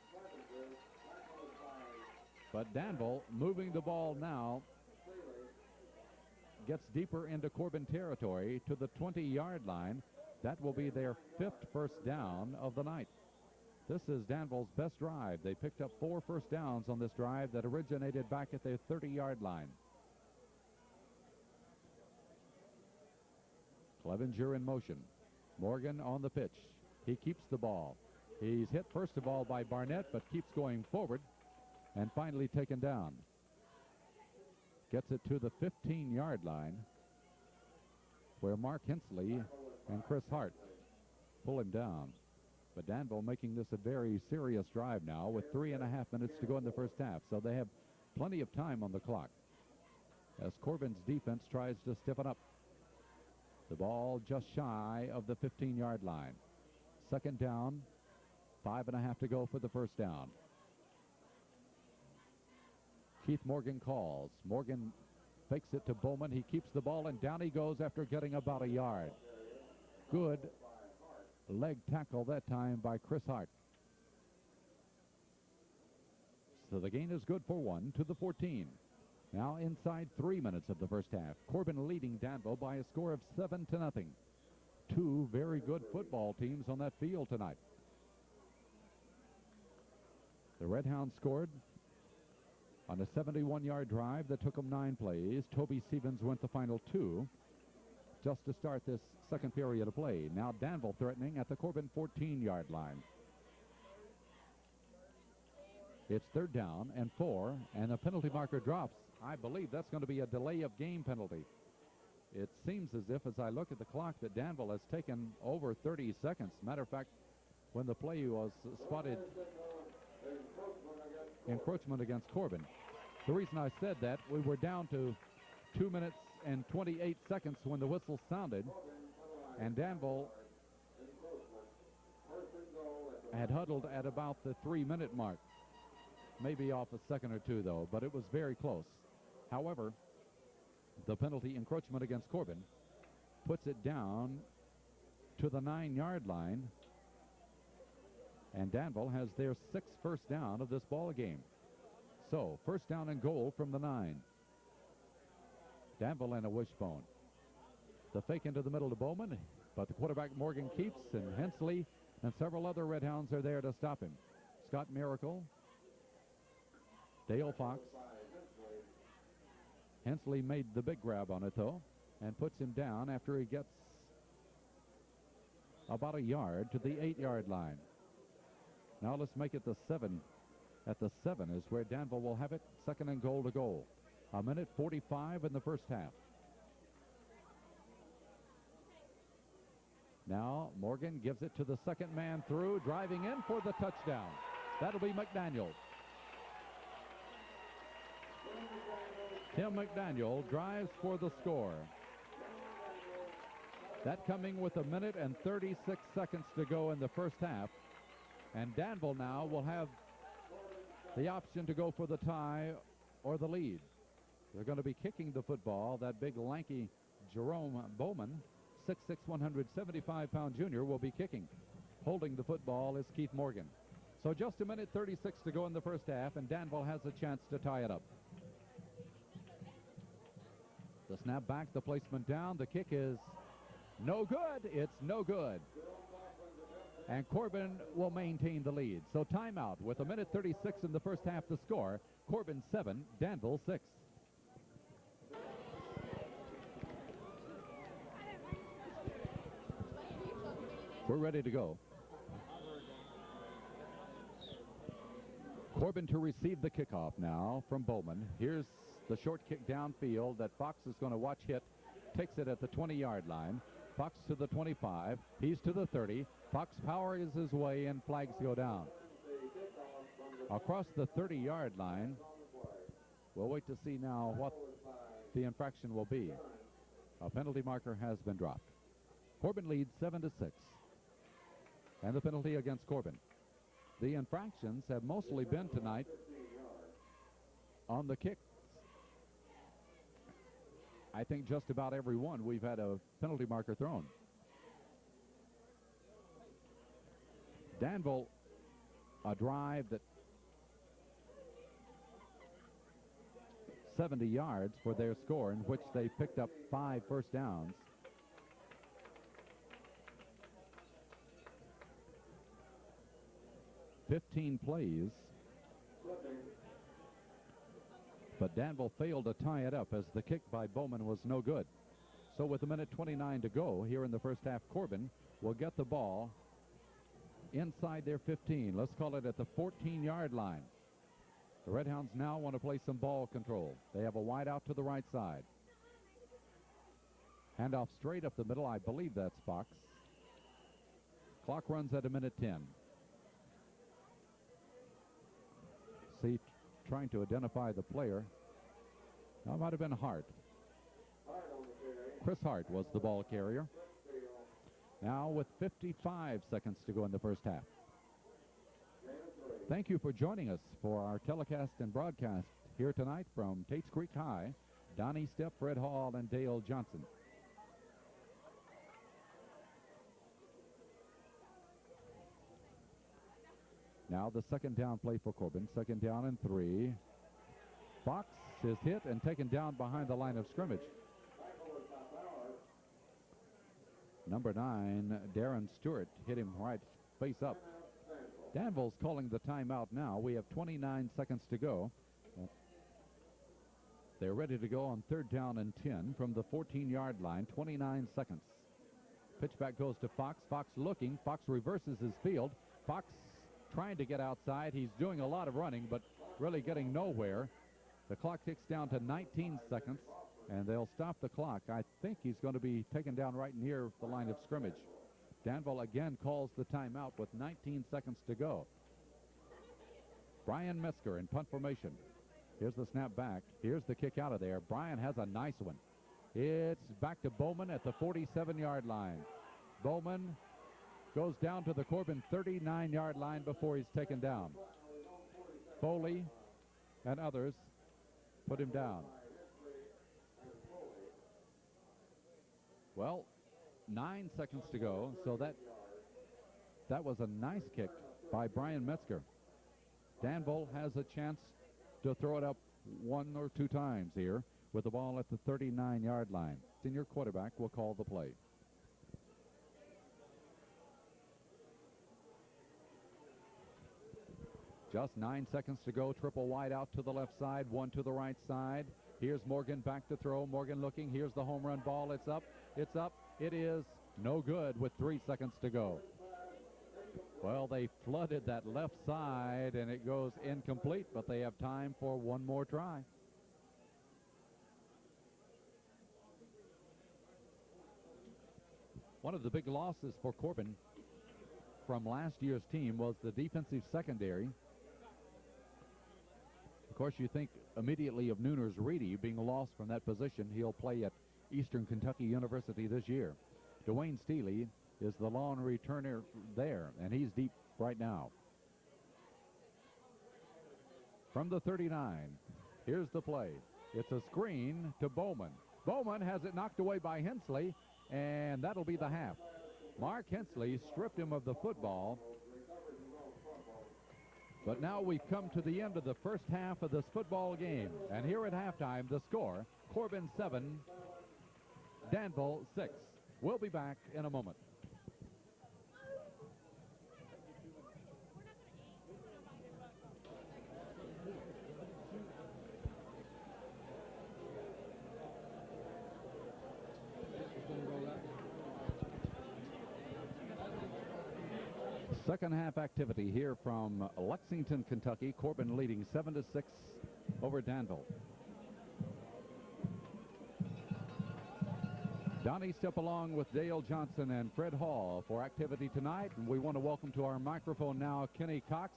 [SPEAKER 1] But Danville moving the ball now gets deeper into Corbin territory to the 20-yard line. That will be their 5th first down of the night. This is Danville's best drive. They picked up 4 first downs on this drive that originated back at their 30-yard line. Clevenger in motion. Morgan on the pitch. He keeps the ball. He's hit first of all by Barnett, but keeps going forward and finally taken down. Gets it to the 15-yard line where Mark Hensley and Chris Hart pull him down. But Danville making this a very serious drive now with 3.5 minutes to go in the first half. So they have plenty of time on the clock as Corbin's defense tries to stiffen up. The ball just shy of the 15-yard line. Second down, 5.5 to go for the first down. Keith Morgan calls. Morgan fakes it to Bowman. He keeps the ball, and down he goes after getting about a yard. Good leg tackle that time by Chris Hart. So the gain is good for 1 to the 14. Now inside 3 minutes of the first half. Corbin leading Danville by a score of 7-0. Two very good football teams on that field tonight. The Red Hounds scored on a 71-yard drive that took them 9 plays. Toby Stevens went the final 2 just to start this second period of play. Now Danville threatening at the Corbin 14-yard line. It's 3rd down and 4, and the penalty marker drops. I believe that's going to be a delay of game penalty. It seems as if, as I look at the clock, that Danville has taken over 30 seconds. Matter of fact, when the play was spotted, encroachment against Corbin. The reason I said that, we were down to 2 minutes and 28 seconds when the whistle sounded, and Danville had huddled at about the 3-minute mark. Maybe off a second or two, though, but it was very close. However, the penalty encroachment against Corbin puts it down to the 9-yard line, and Danville has their 6th first down of this ball game. So, first down and goal from the 9. Danville in a wishbone. The fake into the middle to Bowman, but the quarterback Morgan keeps, and Hensley and several other Red Hounds are there to stop him. Scott Miracle, Dale Fox. Hensley made the big grab on it, though, and puts him down after he gets about a yard to the 8-yard line. Now let's make it the 7. At the 7 is where Danville will have it. Second and goal to goal. 1:45 in the first half. Now Morgan gives it to the second man through, driving in for the touchdown. That'll be McDaniel. Tim McDaniel drives for the score. That coming with 1 minute and 36 seconds to go in the first half. And Danville now will have the option to go for the tie or the lead. They're going to be kicking the football. That big, lanky Jerome Bowman, 6'6", 175-pound junior, will be kicking. Holding the football is Keith Morgan. So just 1 minute 36 to go in the first half, and Danville has a chance to tie it up. The snap back, the placement down. The kick is no good. It's no good. And Corbin will maintain the lead. So timeout with 1 minute 36 in the first half. The score, Corbin 7, Danville 6. We're ready to go. Corbin to receive the kickoff now from Bowman. Here's the short kick downfield that Fox is going to watch hit. Takes it at the 20-yard line. Fox to the 25. He's to the 30. Fox powers his way, and flags go down. Across the 30-yard line, we'll wait to see now what the infraction will be. A penalty marker has been dropped. Corbin leads 7-6. And the penalty against Corbin. The infractions have mostly been tonight on the kicks. I think just about every one we've had a penalty marker thrown. Danville, a drive that 70 yards for their score, in which they picked up 5 first downs. "15 plays, but Danville failed to tie it up as the kick by Bowman was no good. So with 1:29 to go here in the first half, Corbin will get the ball inside their 15. Let's call it at the 14-yard line. The Red Hounds now want to play some ball control. They have a wide out to the right side. Handoff straight up the middle. I believe that's Fox. Clock runs at 1:10. See, trying to identify the player. That might have been Hart. Chris Hart was the ball carrier. Now with 55 seconds to go in the first half. Thank you for joining us for our telecast and broadcast here tonight from Tates Creek High. Donnie Stepp, Fred Hall, and Dale Johnson. Now the second down play for Corbin. Second down and 3. Fox is hit and taken down behind the line of scrimmage. Number 9, Darren Stewart, hit him right face up. Danville's calling the timeout now. We have 29 seconds to go. They're ready to go on third down and 10 from the 14-yard line. 29 seconds. Pitchback goes to Fox. Fox looking. Fox reverses his field. Fox trying to get outside. He's doing a lot of running, but really getting nowhere. The clock ticks down to 19 seconds, and they'll stop the clock. I think he's going to be taken down right near the line of scrimmage. Danville again calls the timeout with 19 seconds to go. Brian Metzger in punt formation. Here's the snap back. Here's the kick out of there. Brian has a nice one. It's back to Bowman at the 47-yard line. Bowman goes down to the Corbin 39-yard line before he's taken down. Foley and others put him down. Well, 9 seconds to go, so that was a nice kick by Brian Metzger. Danville has a chance to throw it up 1 or 2 times here with the ball at the 39-yard line. Senior quarterback will call the play. Just 9 seconds to go. Triple wide out to the left side, 1 to the right side. Here's Morgan back to throw. Morgan looking. Here's the home run ball. It's up. It's up. It is no good with 3 seconds to go. Well, they flooded that left side, and it goes incomplete, but they have time for one more try. One of the big losses for Corbin from last year's team was the defensive secondary. Of course, you think immediately of Nooners Reedy being lost from that position. He'll play at Eastern Kentucky University this year. Dwayne Steele is the lone returner there, and he's deep right now. From the 39, here's the play. It's a screen to Bowman. Bowman has it knocked away by Hensley, and that'll be the half. Mark Hensley stripped him of the football. But now we've come to the end of the first half of this football game. And here at halftime, the score, Corbin 7, Danville 6. We'll be back in a moment. Second half activity here from Lexington, Kentucky. Corbin leading 7-6 over Danville. Donnie Stepp along with Dale Johnson and Fred Hall for activity tonight. And we want to welcome to our microphone now Kenny Cox.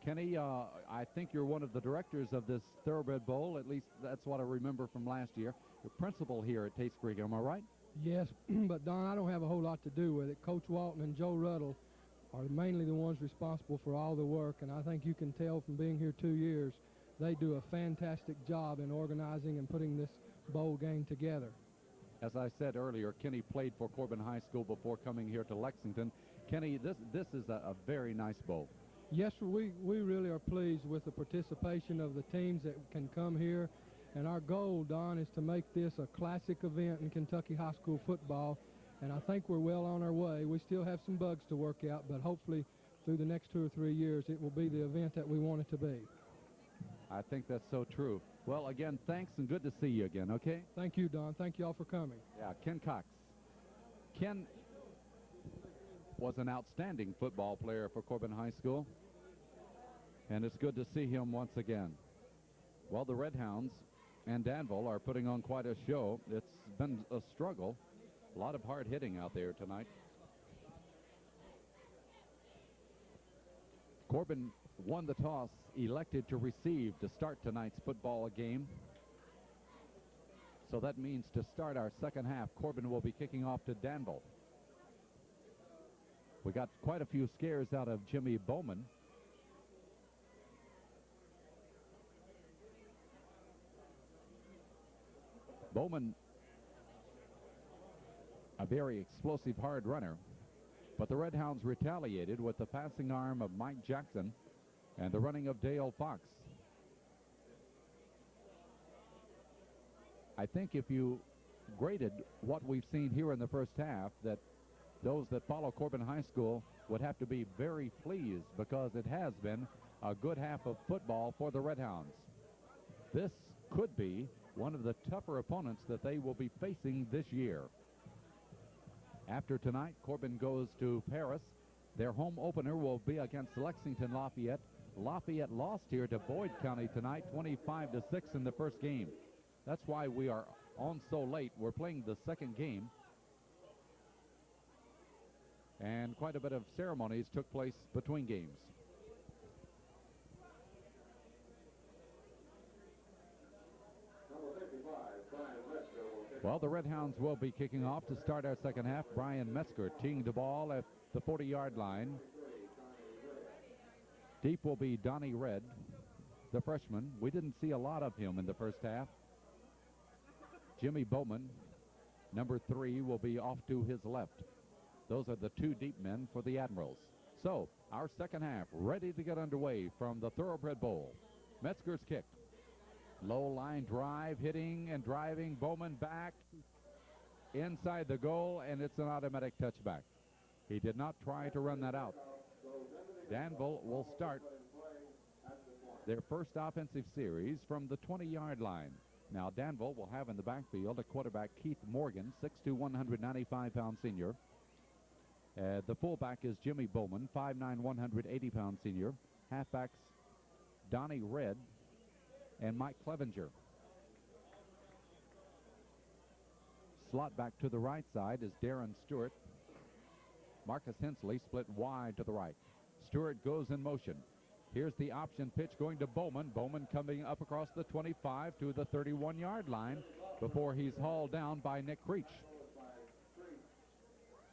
[SPEAKER 1] Kenny, I think you're one of the directors of this Thoroughbred Bowl. At least that's what I remember from last year. You're principal here at Tates Creek, am I right?
[SPEAKER 2] Yes, but Don, I don't have a whole lot to do with it. Coach Walton and Joe Ruddle are mainly the ones responsible for all the work, and I think you can tell from being here 2 years, they do a fantastic job in organizing and putting this bowl game together.
[SPEAKER 1] As I said earlier, Kenny played for Corbin High School before coming here to Lexington. Kenny, this is a very nice bowl.
[SPEAKER 2] Yes, sir, we really are pleased with the participation of the teams that can come here. And our goal, Don, is to make this a classic event in Kentucky high school football. And I think we're well on our way. We still have some bugs to work out, but hopefully through the next 2 or 3 years, it will be the event that we want it to be.
[SPEAKER 1] I think that's so true. Well, again, thanks and good to see you again, okay?
[SPEAKER 2] Thank you, Don. Thank you all for coming.
[SPEAKER 1] Yeah, Ken Cox. Ken was an outstanding football player for Corbin High School, and it's good to see him once again. Well, the Red Hounds and Danville are putting on quite a show. It's been a struggle. A lot of hard hitting out there tonight. Corbin won the toss, elected to receive to start tonight's football game. So that means to start our second half, Corbin will be kicking off to Danville. We got quite a few scares out of Jimmy Bowman. Bowman, a very explosive hard runner, but the Red Hounds retaliated with the passing arm of Mike Jackson and the running of Dale Fox. I think if you graded what we've seen here in the first half, that those that follow Corbin High School would have to be very pleased, because it has been a good half of football for the Red Hounds. This could be one of the tougher opponents that they will be facing this year. After tonight, Corbin goes to Paris. Their home opener will be against Lexington Lafayette. Lafayette lost here to Boyd County tonight, 25-6 in the first game. That's why we are on so late. We're playing the second game. And quite a bit of ceremonies took place between games. Well, the Red Hounds will be kicking off to start our second half. Brian Metzger teeing the ball at the 40-yard line. Deep will be Donnie Red, the freshman. We didn't see a lot of him in the first half. Jimmy Bowman, number 3, will be off to his left. Those are the 2 deep men for the Admirals. So, our second half ready to get underway from the Thoroughbred Bowl. Metzger's kick. Low line drive, hitting and driving. Bowman back inside the goal, and it's an automatic touchback. He did not try to run that out. Danville will start their first offensive series from the 20-yard line. Now, Danville will have in the backfield a quarterback, Keith Morgan, 6'2", 195-pound senior. The fullback is Jimmy Bowman, 5'9", 180-pound senior. Halfbacks, Donnie Red and Mike Clevenger. Slot back to the right side is Darren Stewart. Marcus Hensley split wide to the right. Stewart goes in motion. Here's the option pitch going to Bowman. Bowman coming up across the 25 to the 31-yard line before he's hauled down by Nick Creech.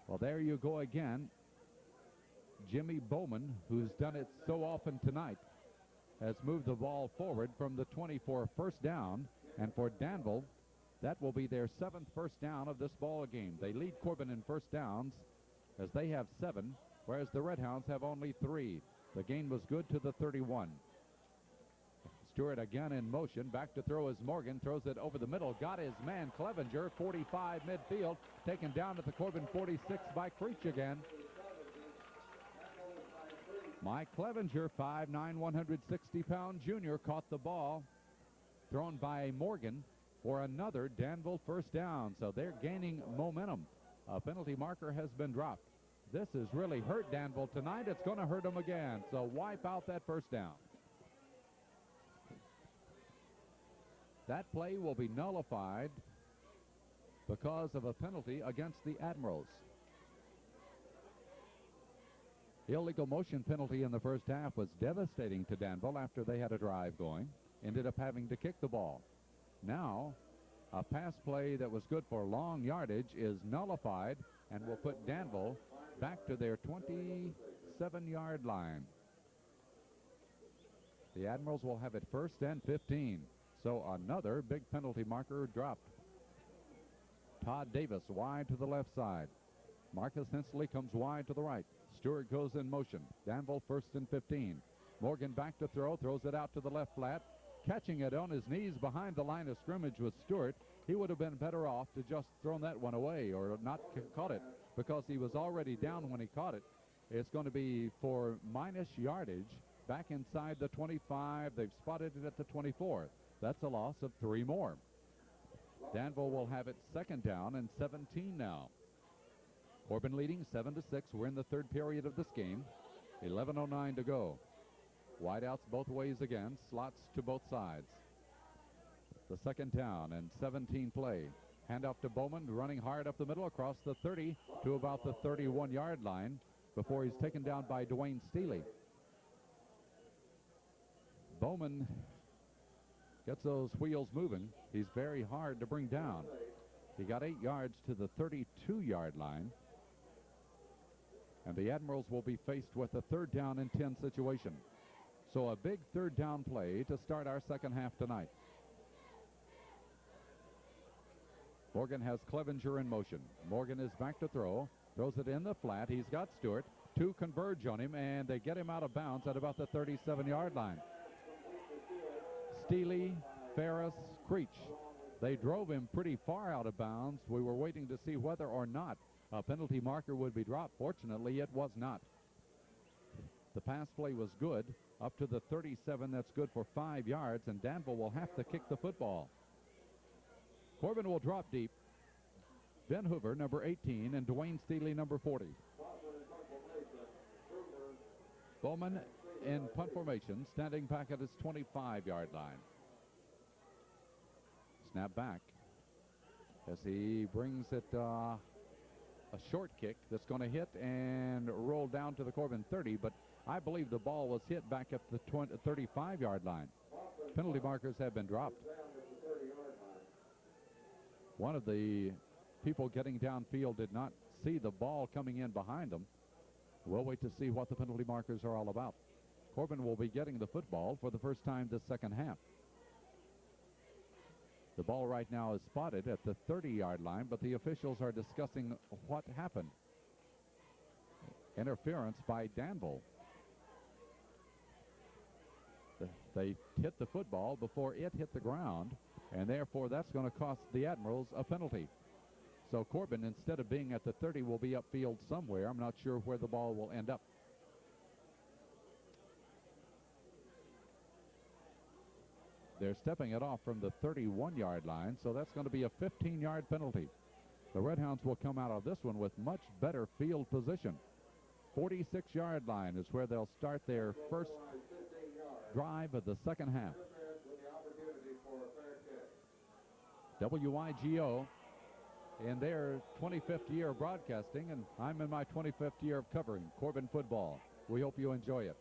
[SPEAKER 1] Well, there you go again. Jimmy Bowman, who's done it so often tonight, has moved the ball forward from the 20 for a first down. And for Danville, that will be their 7th first down of this ball game. They lead Corbin in first downs as they have 7, whereas the Red Hounds have only 3. The gain was good to the 31. Stewart again in motion. Back to throw is Morgan. Throws it over the middle. Got his man Clevenger, 45 midfield. Taken down at the Corbin 46 by Creech again. Mike Clevenger, 5'9", 160-pound junior, caught the ball. Thrown by Morgan for another Danville first down. So they're gaining momentum. A penalty marker has been dropped. This has really hurt Danville tonight. It's going to hurt them again. So wipe out that first down. That play will be nullified because of a penalty against the Admirals. Illegal motion penalty in the first half was devastating to Danville after they had a drive going. Ended up having to kick the ball. Now, A pass play that was good for long yardage is nullified and will put Danville back to their 27-yard line. The Admirals will have it 1st and 15. So another big penalty marker dropped. Todd Davis wide to the left side. Marcus Hensley comes wide to the right. Stewart goes in motion. Danville 1st and 15. Morgan back to throw, throws it out to the left flat. Catching it on his knees behind the line of scrimmage with Stewart. He would have been better off to just thrown that one away or not caught it, because he was already down when he caught it. It's going to be for minus yardage back inside the 25. They've spotted it at the 24. That's a loss of 3 more. Danville will have it 2nd down and 17 now. Corbin leading 7-6. We're in the 3rd period of this game. 11:09 to go. Wideouts both ways again. Slots to both sides. The 2nd down and 17 play. Handoff to Bowman, running hard up the middle across the 30 to about the 31-yard line before he's taken down by Dwayne Steely. Bowman gets those wheels moving. He's very hard to bring down. He got 8 yards to the 32-yard line. And the Admirals will be faced with a 3rd down and 10 situation. So a big 3rd down play to start our second half tonight. Morgan has Clevenger in motion. Morgan is back to throw. Throws it in the flat. He's got Stewart. 2 converge on him, and they get him out of bounds at about the 37-yard line. Steely, Ferris, Creech. They drove him pretty far out of bounds. We were waiting to see whether or not a penalty marker would be dropped. Fortunately, it was not. The pass play was good up to the 37. That's good for 5 yards, and Danville will have to kick the football. Corbin will drop deep. Ben Hoover, number 18, and Dwayne Steely, number 40. Bowman in punt formation, standing back at his 25-yard line. Snap back as he brings it a short kick that's going to hit and roll down to the Corbin 30, but I believe the ball was hit back at the 35-yard line. Penalty markers have been dropped. One of the people getting downfield did not see the ball coming in behind them. We'll wait to see what the penalty markers are all about. Corbin will be getting the football for the first time this second half. The ball right now is spotted at the 30-yard line, but the officials are discussing what happened. Interference by Danville. They hit the football before it hit the ground, and therefore that's going to cost the Admirals a penalty. So Corbin, instead of being at the 30, will be upfield somewhere. I'm not sure where the ball will end up. They're stepping it off from the 31-yard line, so that's going to be a 15-yard penalty. The Redhounds will come out of this one with much better field position. 46-yard line is where they'll start their first drive of the second half. WIGO in their 25th year of broadcasting, and I'm in my 25th year of covering Corbin football. We hope you enjoy it.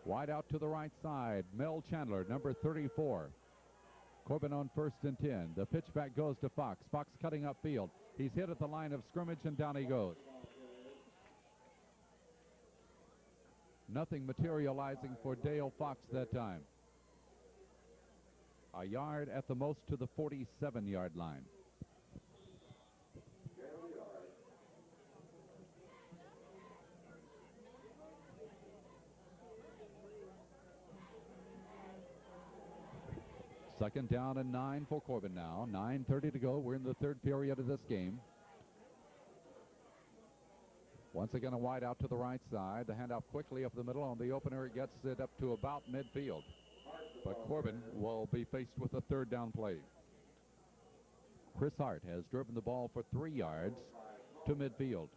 [SPEAKER 1] Wide out to the right side, Mel Chandler, number 34. Corbin on 1st and 10. The pitch back goes to Fox. Fox cutting upfield. He's hit at the line of scrimmage, and down he goes. Nothing materializing for Dale Fox that time. A yard at the most to the 47-yard line. Second down and 9 for Corbin now. 9:30 to go. We're in the 3rd period of this game. Once again, a wide out to the right side. The handoff quickly up the middle. On the opener, it gets it up to about midfield. But Corbin will be faced with a 3rd down play. Chris Hart has driven the ball for 3 yards to midfield.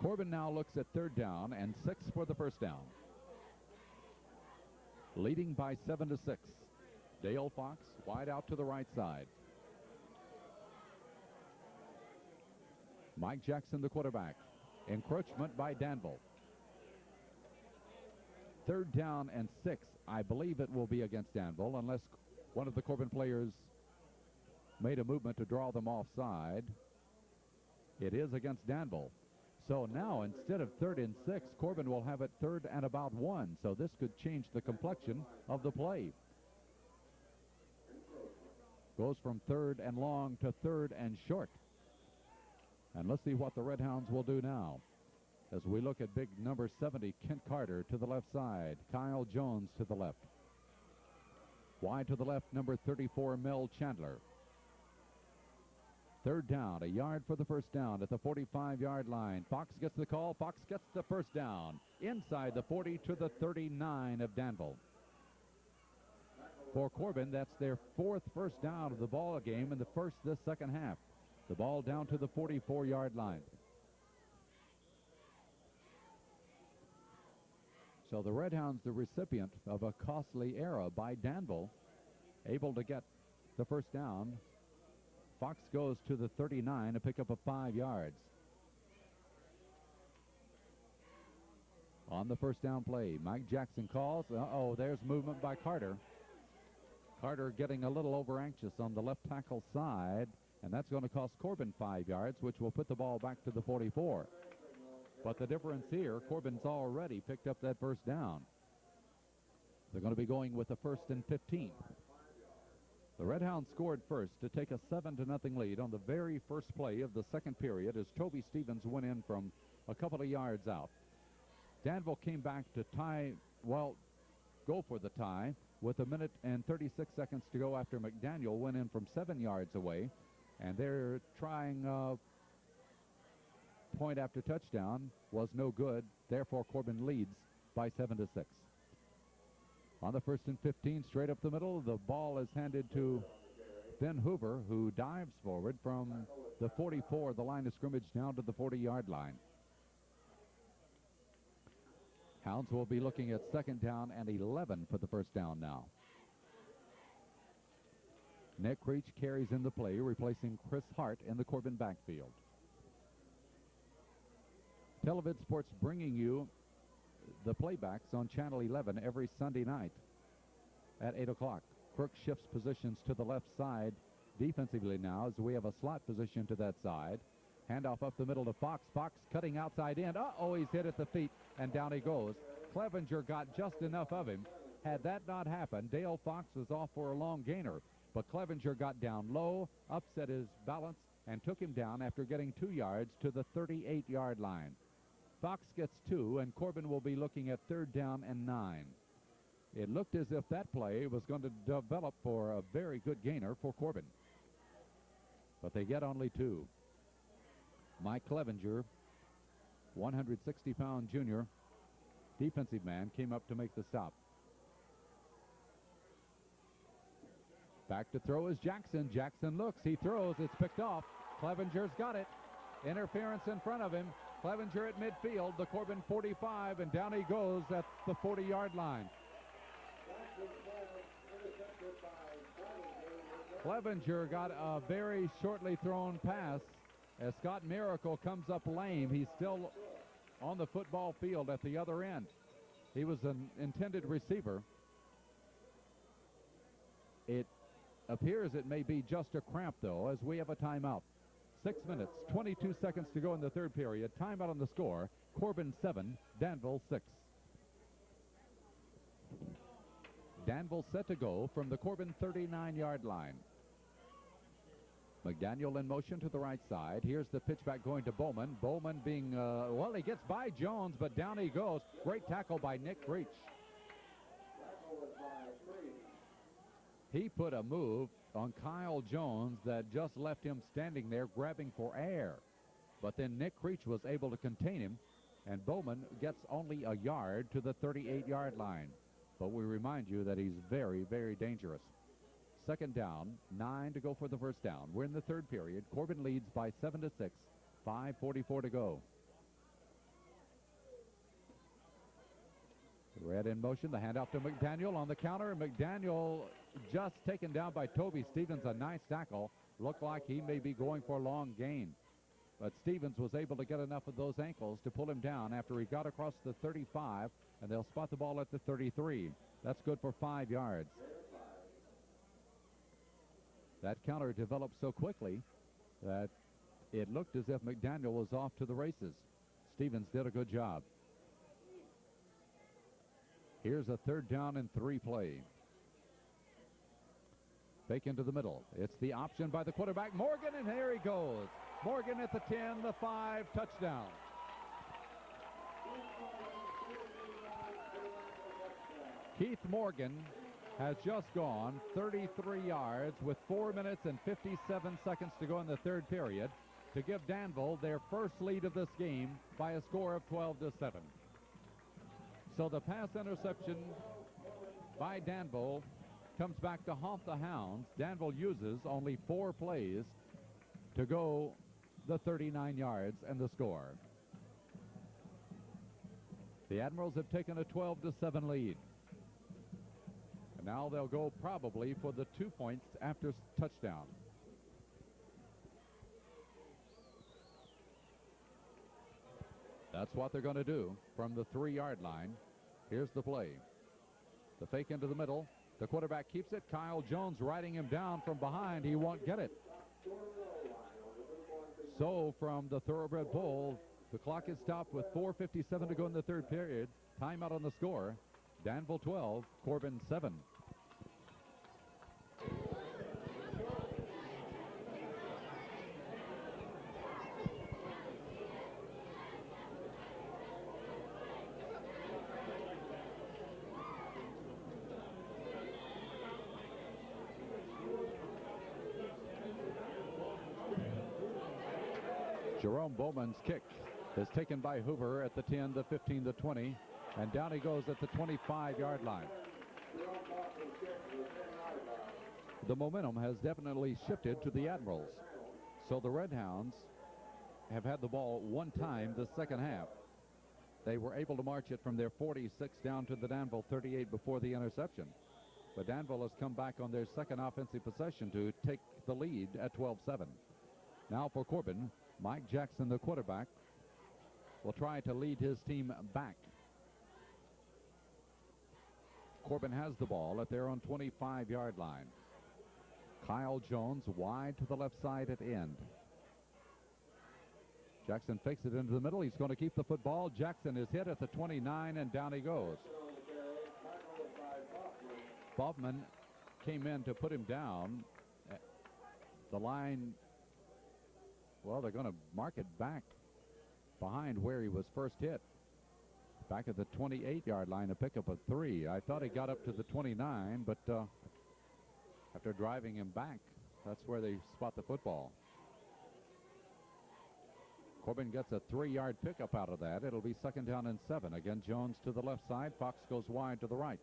[SPEAKER 1] Corbin now looks at 3rd down and 6 for the first down. Leading by 7-6. Dale Fox wide out to the right side. Mike Jackson, the quarterback. Encroachment by Danville. 3rd down and 6. I believe it will be against Danville unless one of the Corbin players made a movement to draw them offside. It is against Danville. So now instead of 3rd and 6, Corbin will have it 3rd and about 1. So this could change the complexion of the play. Goes from 3rd and long to 3rd and short. And let's see what the Red Hounds will do now. As we look at big number 70, Kent Carter to the left side. Kyle Jones to the left. Wide to the left, number 34, Mel Chandler. 3rd down, a yard for the first down at the 45-yard line. Fox gets the call. Fox gets the first down. Inside the 40 to the 39 of Danville. For Corbin, that's their 4th first down of the ball game and the first this second half. The ball down to the 44-yard line. So the Red Hounds, the recipient of a costly error by Danville, able to get the first down. Fox goes to the 39 to pick up a 5 yards. On the first down play, Mike Jackson calls. There's movement by Carter. Carter getting a little over anxious on the left tackle side, and that's going to cost Corbin 5 yards, which will put the ball back to the 44. But the difference here, Corbin's already picked up that first down. They're going to be going with the 1st and 15. The Red Hounds scored first to take a 7-0 lead on the very first play of the second period as Toby Stevens went in from a couple of yards out. Danville came back to go for the tie with 1 minute and 36 seconds to go after McDaniel went in from 7 yards away. And they're trying point after touchdown was no good. Therefore, Corbin leads by 7-6. On the 1st and 15, straight up the middle, the ball is handed to Ben Hoover, who dives forward from the 44, the line of scrimmage, down to the 40-yard line. Hounds will be looking at 2nd down and 11 for the first down now. Nick Creech carries in the play, replacing Chris Hart in the Corbin backfield. Televid Sports bringing you the playbacks on Channel 11 every Sunday night at 8 o'clock. Crook shifts positions to the left side defensively now as we have a slot position to that side. Handoff up the middle to Fox. Fox cutting outside in. He's hit at the feet, and down he goes. Clevenger got just enough of him. Had that not happened, Dale Fox was off for a long gainer. But Clevenger got down low, upset his balance, and took him down after getting 2 yards to the 38-yard line. Fox gets 2, and Corbin will be looking at 3rd down and 9. It looked as if that play was going to develop for a very good gainer for Corbin. But they get only 2. Mike Clevenger, 160-pound junior defensive man, came up to make the stop. Back to throw is Jackson. Jackson looks. He throws. It's picked off. Clevenger's got it. Interference in front of him. Clevenger at midfield. The Corbin 45, and down he goes at the 40-yard line. Clevenger got a very shortly thrown pass as Scott Miracle comes up lame. He's still on the football field at the other end. He was an intended receiver. It appears it may be just a cramp, though, as we have a timeout. 6 minutes, 22 seconds to go in the third period. Timeout on the score. Corbin 7, Danville 6. Danville set to go from the Corbin 39-yard line. McDaniel in motion to the right side. Here's the pitch back going to Bowman. Bowman being, he gets by Jones, but down he goes. Great tackle by Nick Creech. He put a move on Kyle Jones that just left him standing there grabbing for air. But then Nick Creech was able to contain him, and Bowman gets only a yard to the 38-yard line. But we remind you that he's very, very dangerous. Second down, 9 to go for the first down. We're in the third period. Corbin leads by 7-6, 5:44 to go. Red in motion, the handoff to McDaniel on the counter. McDaniel just taken down by Toby Stevens, a nice tackle. Looked like he may be going for a long gain. But Stevens was able to get enough of those ankles to pull him down after he got across the 35 and they'll spot the ball at the 33. That's good for 5 yards. That counter developed so quickly that it looked as if McDaniel was off to the races. Stevens did a good job. Here's a 3rd down and 3 play. Fake into the middle. It's the option by the quarterback, Morgan, and there he goes. Morgan at the 10, the 5, touchdown. Keith Morgan has just gone 33 yards with 4 minutes and 57 seconds to go in the 3rd period to give Danville their first lead of this game by a score of 12-7. So the pass interception by Danville comes back to haunt the Hounds. Danville uses only 4 plays to go the 39 yards and the score. The Admirals have taken a 12-7 lead. And now they'll go probably for the 2 points after touchdown. That's what they're going to do from the 3-yard line. Here's the play. The fake into the middle. The quarterback keeps it. Kyle Jones riding him down from behind. He won't get it. So from the Thoroughbred Bowl, the clock is stopped with 4:57 to go in the 3rd period. Timeout on the score. Danville 12, Corbin 7. Jerome Bowman's kick is taken by Hoover at the 10, the 15, the 20, and down he goes at the 25-yard line. The momentum has definitely shifted to the Admirals. So the Red Hounds have had the ball 1 time this second half. They were able to march it from their 46 down to the Danville 38 before the interception. But Danville has come back on their second offensive possession to take the lead at 12-7. Now for Corbin, Mike Jackson, the quarterback, will try to lead his team back. Corbin has the ball at their own 25-yard line. Kyle Jones wide to the left side at end. Jackson fakes it into the middle. He's going to keep the football. Jackson is hit at the 29, and down he goes. Bobman came in to put him down. The line, well, they're going to mark it back behind where he was first hit. Back at the 28-yard line, a pickup of 3. I thought he got up to the 29, but after driving him back, that's where they spot the football. Corbin gets a 3-yard pickup out of that. It'll be 2nd down and 7. Again, Jones to the left side. Fox goes wide to the right.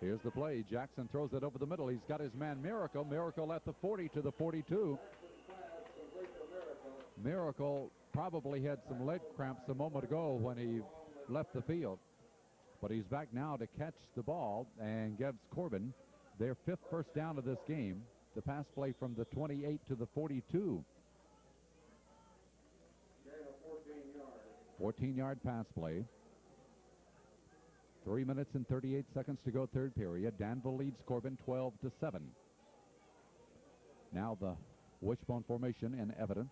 [SPEAKER 1] Here's the play. Jackson throws it over the middle. He's got his man Miracle. Miracle at the 40 to the 42. Miracle probably had some leg cramps a moment ago when he left the field. But he's back now to catch the ball and gives Corbin their 5th first down of this game. The pass play from the 28 to the 42. 14-yard pass play. 3 minutes and 38 seconds to go, 3rd period. Danville leads Corbin 12-7. Now the wishbone formation in evidence.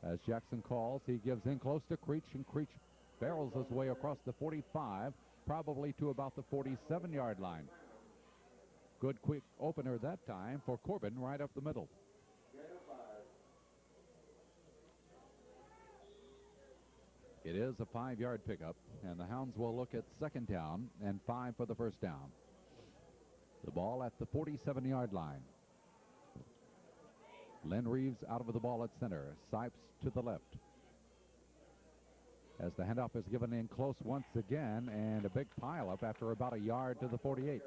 [SPEAKER 1] As Jackson calls, he gives in close to Creech, and Creech barrels his way across the 45, probably to about the 47-yard line. Good quick opener that time for Corbin right up the middle. It is a 5-yard pickup, and the Hounds will look at 2nd down and 5 for the first down. The ball at the 47-yard line. Len Reeves out of the ball at center. Sipes to the left. As the handoff is given in close once again, and a big pileup after about a yard to the 48.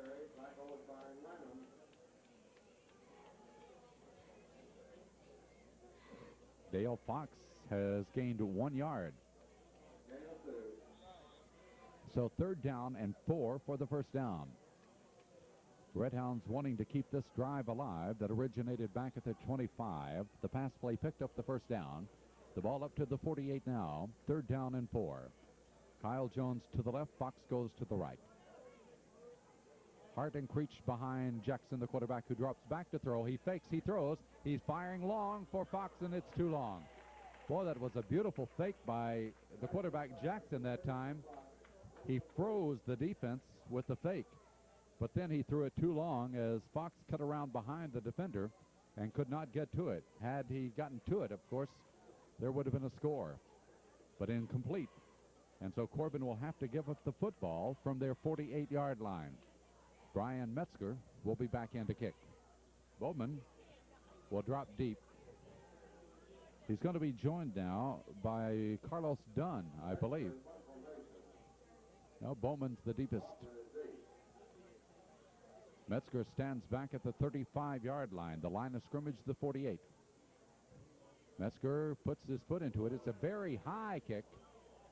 [SPEAKER 1] Dale Fox has gained 1 yard. So 3rd down and 4 for the first down. Red Hounds wanting to keep this drive alive that originated back at the 25. The pass play picked up the first down. The ball up to the 48 now. 3rd down and 4. Kyle Jones to the left. Fox goes to the right. Hart and Creech behind Jackson, the quarterback, who drops back to throw. He fakes, he throws. He's firing long for Fox, and it's too long. Boy, that was a beautiful fake by the quarterback, Jackson, that time. He froze the defense with the fake, but then he threw it too long as Fox cut around behind the defender and could not get to it. Had he gotten to it, of course, there would have been a score, but incomplete. And so Corbin will have to give up the football from their 48-yard line. Brian Metzger will be back in to kick. Bowman will drop deep. He's going to be joined now by Carlos Dunn, I believe. Now Bowman's the deepest. Metzger stands back at the 35-yard line. The line of scrimmage, the 48. Metzger puts his foot into it. It's a very high kick.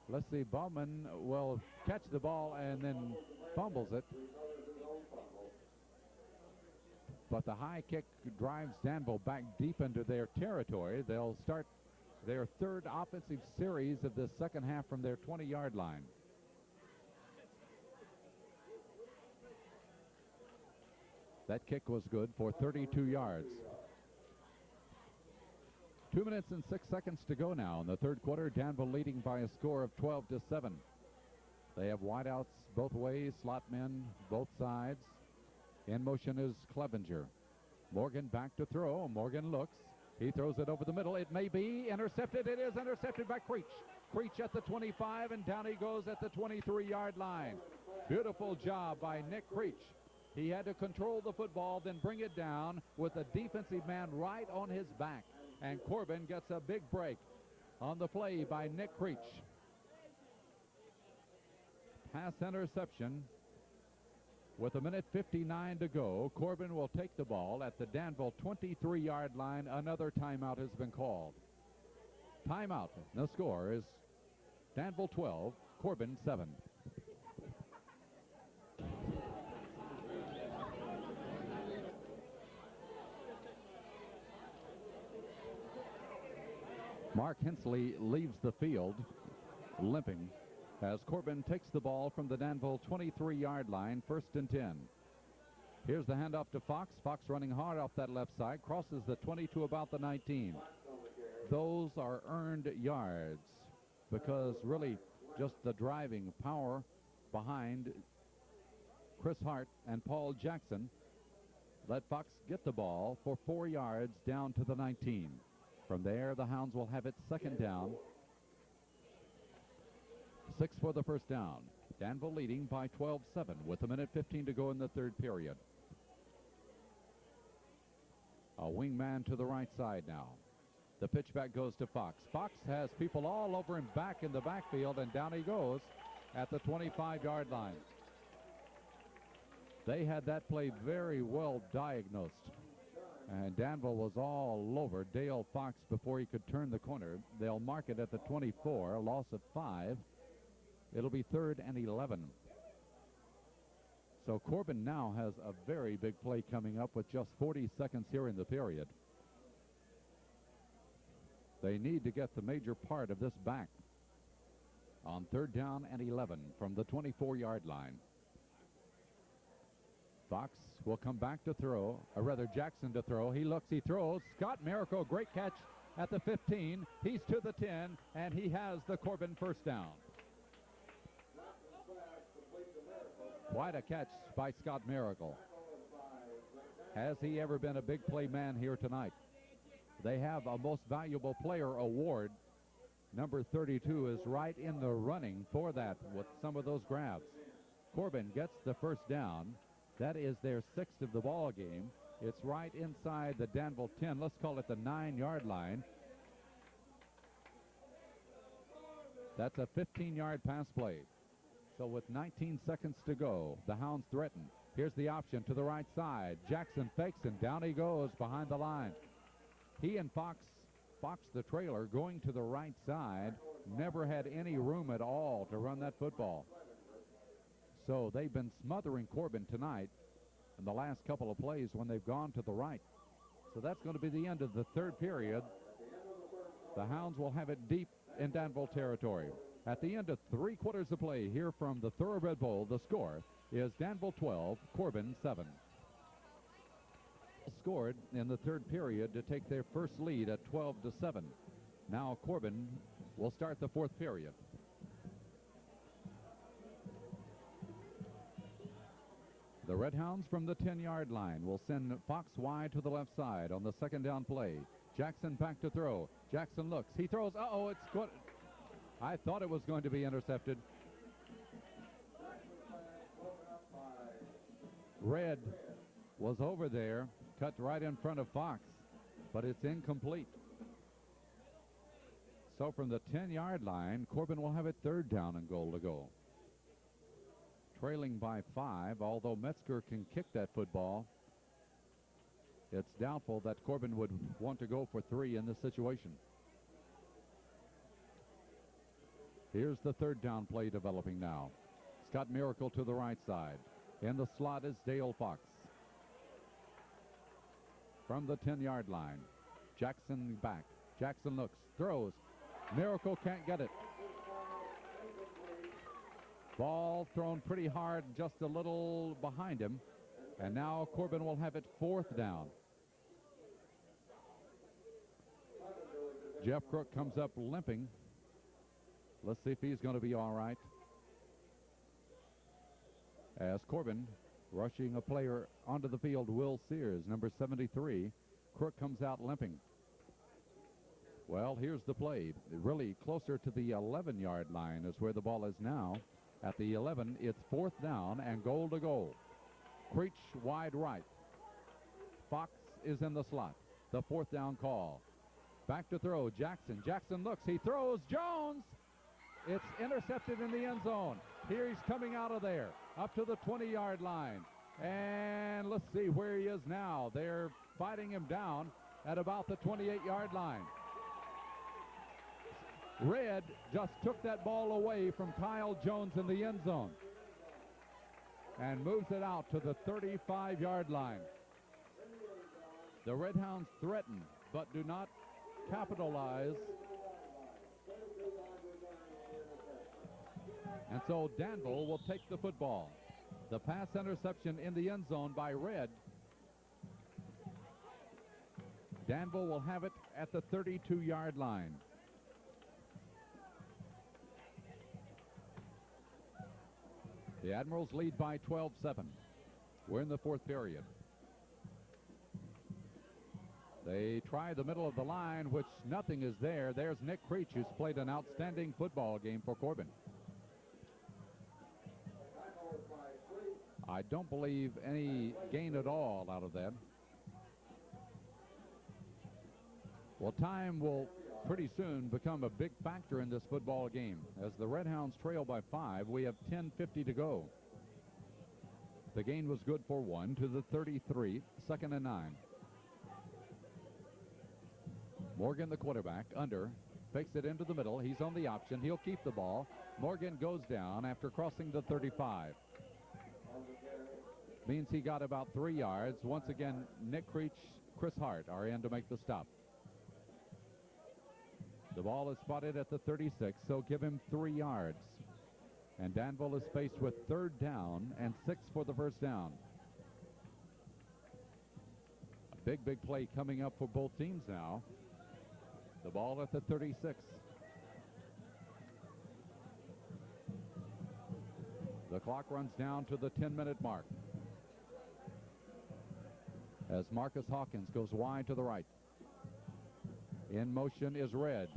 [SPEAKER 1] Let's see, Bowman will catch the ball and then fumbles it. But the high kick drives Danville back deep into their territory. They'll start their 3rd offensive series of the second half from their 20-yard line. That kick was good for 32 yards. 2 minutes and 6 seconds to go now in the 3rd quarter. Danville leading by a score of 12-7. They have wideouts both ways, slot men both sides. In motion is Clevenger. Morgan back to throw. Morgan looks. He throws it over the middle. It may be intercepted. It is intercepted by Creech. Creech at the 25, and down he goes at the 23-yard line. Beautiful job by Nick Creech. He had to control the football, then bring it down with a defensive man right on his back. And Corbin gets a big break on the play by Nick Creech. Pass interception. With 1:59 to go, Corbin will take the ball at the Danville 23-yard line. Another timeout has been called. Timeout. The score is Danville 12, Corbin 7. Mark Hensley leaves the field limping as Corbin takes the ball from the Danville 23-yard line, 1st and 10. Here's the handoff to Fox. Fox running hard off that left side, crosses the 20 to about the 19. Those are earned yards because really just the driving power behind Chris Hart and Paul Jackson let Fox get the ball for 4 yards down to the 19. From there, the Hounds will have it 2nd down. 6 for the 1st down. Danville leading by 12-7 with 1:15 to go in the 3rd period. A wingman to the right side now. The pitch back goes to Fox. Fox has people all over him back in the backfield, and down he goes at the 25-yard line. They had that play very well diagnosed. And Danville was all over Dale Fox before he could turn the corner. They'll mark it at the 24, a loss of 5. It'll be 3rd and 11. So Corbin now has a very big play coming up with just 40 seconds here in the period. They need to get the major part of this back on 3rd down and 11 from the 24-yard line. Fox will come back to throw, or rather Jackson to throw. He looks, he throws. Scott Miracle, great catch at the 15. He's to the 10, and he has the Corbin 1st down. Quite a catch by Scott Miracle. Has he ever been a big play man here tonight? They have a most valuable player award. Number 32 is right in the running for that with some of those grabs. Corbin gets the 1st down. That is their 6th of the ball game. It's right inside the Danville 10. Let's call it the 9-yard line. That's a 15-yard pass play. So with 19 seconds to go, the Hounds threaten. Here's the option to the right side. Jackson fakes, and down he goes behind the line. He and Fox the trailer, going to the right side, never had any room at all to run that football. So they've been smothering Corbin tonight in the last couple of plays when they've gone to the right. So that's going to be the end of the 3rd period. The Hounds will have it deep in Danville territory. At the end of 3 quarters of play here from the Thoroughbred Bowl, the score is Danville 12, Corbin 7. Scored in the third period to take their first lead at 12-7. Now Corbin will start the fourth period. The Red Hounds from the 10-yard line will send Fox wide to the left side on the second down play. Jackson back to throw. Jackson looks. He throws. Uh-oh, it's good. I thought it was going to be intercepted. Red was over there, cut right in front of Fox, but it's incomplete. So from the 10-yard line, Corbin will have it third down and goal to go. Trailing by 5, although Metzger can kick that football, it's doubtful that Corbin would want to go for 3 in this situation. Here's the third down play developing now. Scott Miracle to the right side. In the slot is Dale Fox. From the 10-yard line, Jackson back. Jackson looks, throws. Miracle can't get it. Ball thrown pretty hard, just a little behind him. And now Corbin will have it fourth down. Jeff Crook comes up limping. Let's see if he's going to be all right. As Corbin rushing a player onto the field, Will Sears, number 73. Crook comes out limping. Well, here's the play. Really closer to the 11-yard line is where the ball is now. At the 11, it's fourth down and goal to goal. Creech wide right. Fox is in the slot. The fourth down call. Back to throw. Jackson. Jackson looks. He throws. Jones. It's intercepted in the end zone. Here he's coming out of there. Up to the 20-yard line. And let's see where he is now. They're fighting him down at about the 28-yard line. Red just took that ball away from Kyle Jones in the end zone and moves it out to the 35-yard line. The Red Hounds threaten but do not capitalize. And so Danville will take the football. The pass interception in the end zone by Red. Danville will have it at the 32-yard line. The Admirals lead by 12-7. We're in the fourth period. They try the middle of the line, which nothing is there. There's Nick Creech, who's played an outstanding football game for Corbin. I don't believe any gain at all out of that. Well, time will pretty soon become a big factor in this football game. As the Red Hounds trail by 5, we have 10:50 to go. The gain was good for 1 to the 33, 2nd and 9. Morgan, the quarterback, under, fakes it into the middle. He's on the option. He'll keep the ball. Morgan goes down after crossing the 35. Means he got about 3 yards. Once again, Nick Creech, Chris Hart are in to make the stop. The ball is spotted at the 36, so give him 3 yards. And Danville is faced with third down and 6 for the first down. A big play coming up for both teams now. The ball at the 36. The clock runs down to the 10-minute mark. As Marcus Hawkins goes wide to the right. In motion is Red.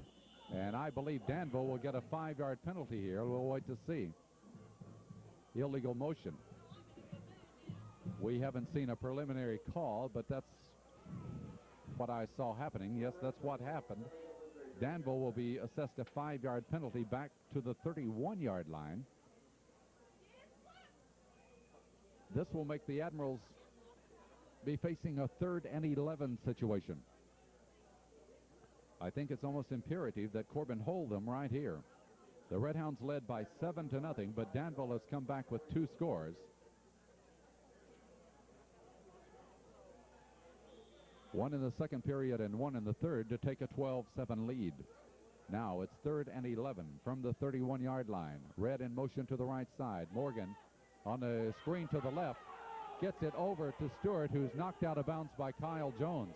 [SPEAKER 1] And I believe Danville will get a 5-yard penalty here. We'll wait to see. Illegal motion. We haven't seen a preliminary call, but that's what I saw happening. Yes, that's what happened. Danville will be assessed a 5-yard penalty back to the 31-yard line. This will make the Admirals be facing a 3rd and 11 situation. I think it's almost imperative that Corbin hold them right here. The Red Hounds led by 7-0, but Danville has come back with 2 scores. One in the second period and one in the third to take a 12-7 lead. Now it's 3rd and 11 from the 31-yard line. Red in motion to the right side. Morgan on the screen to the left. Gets it over to Stewart, who's knocked out of bounds by Kyle Jones.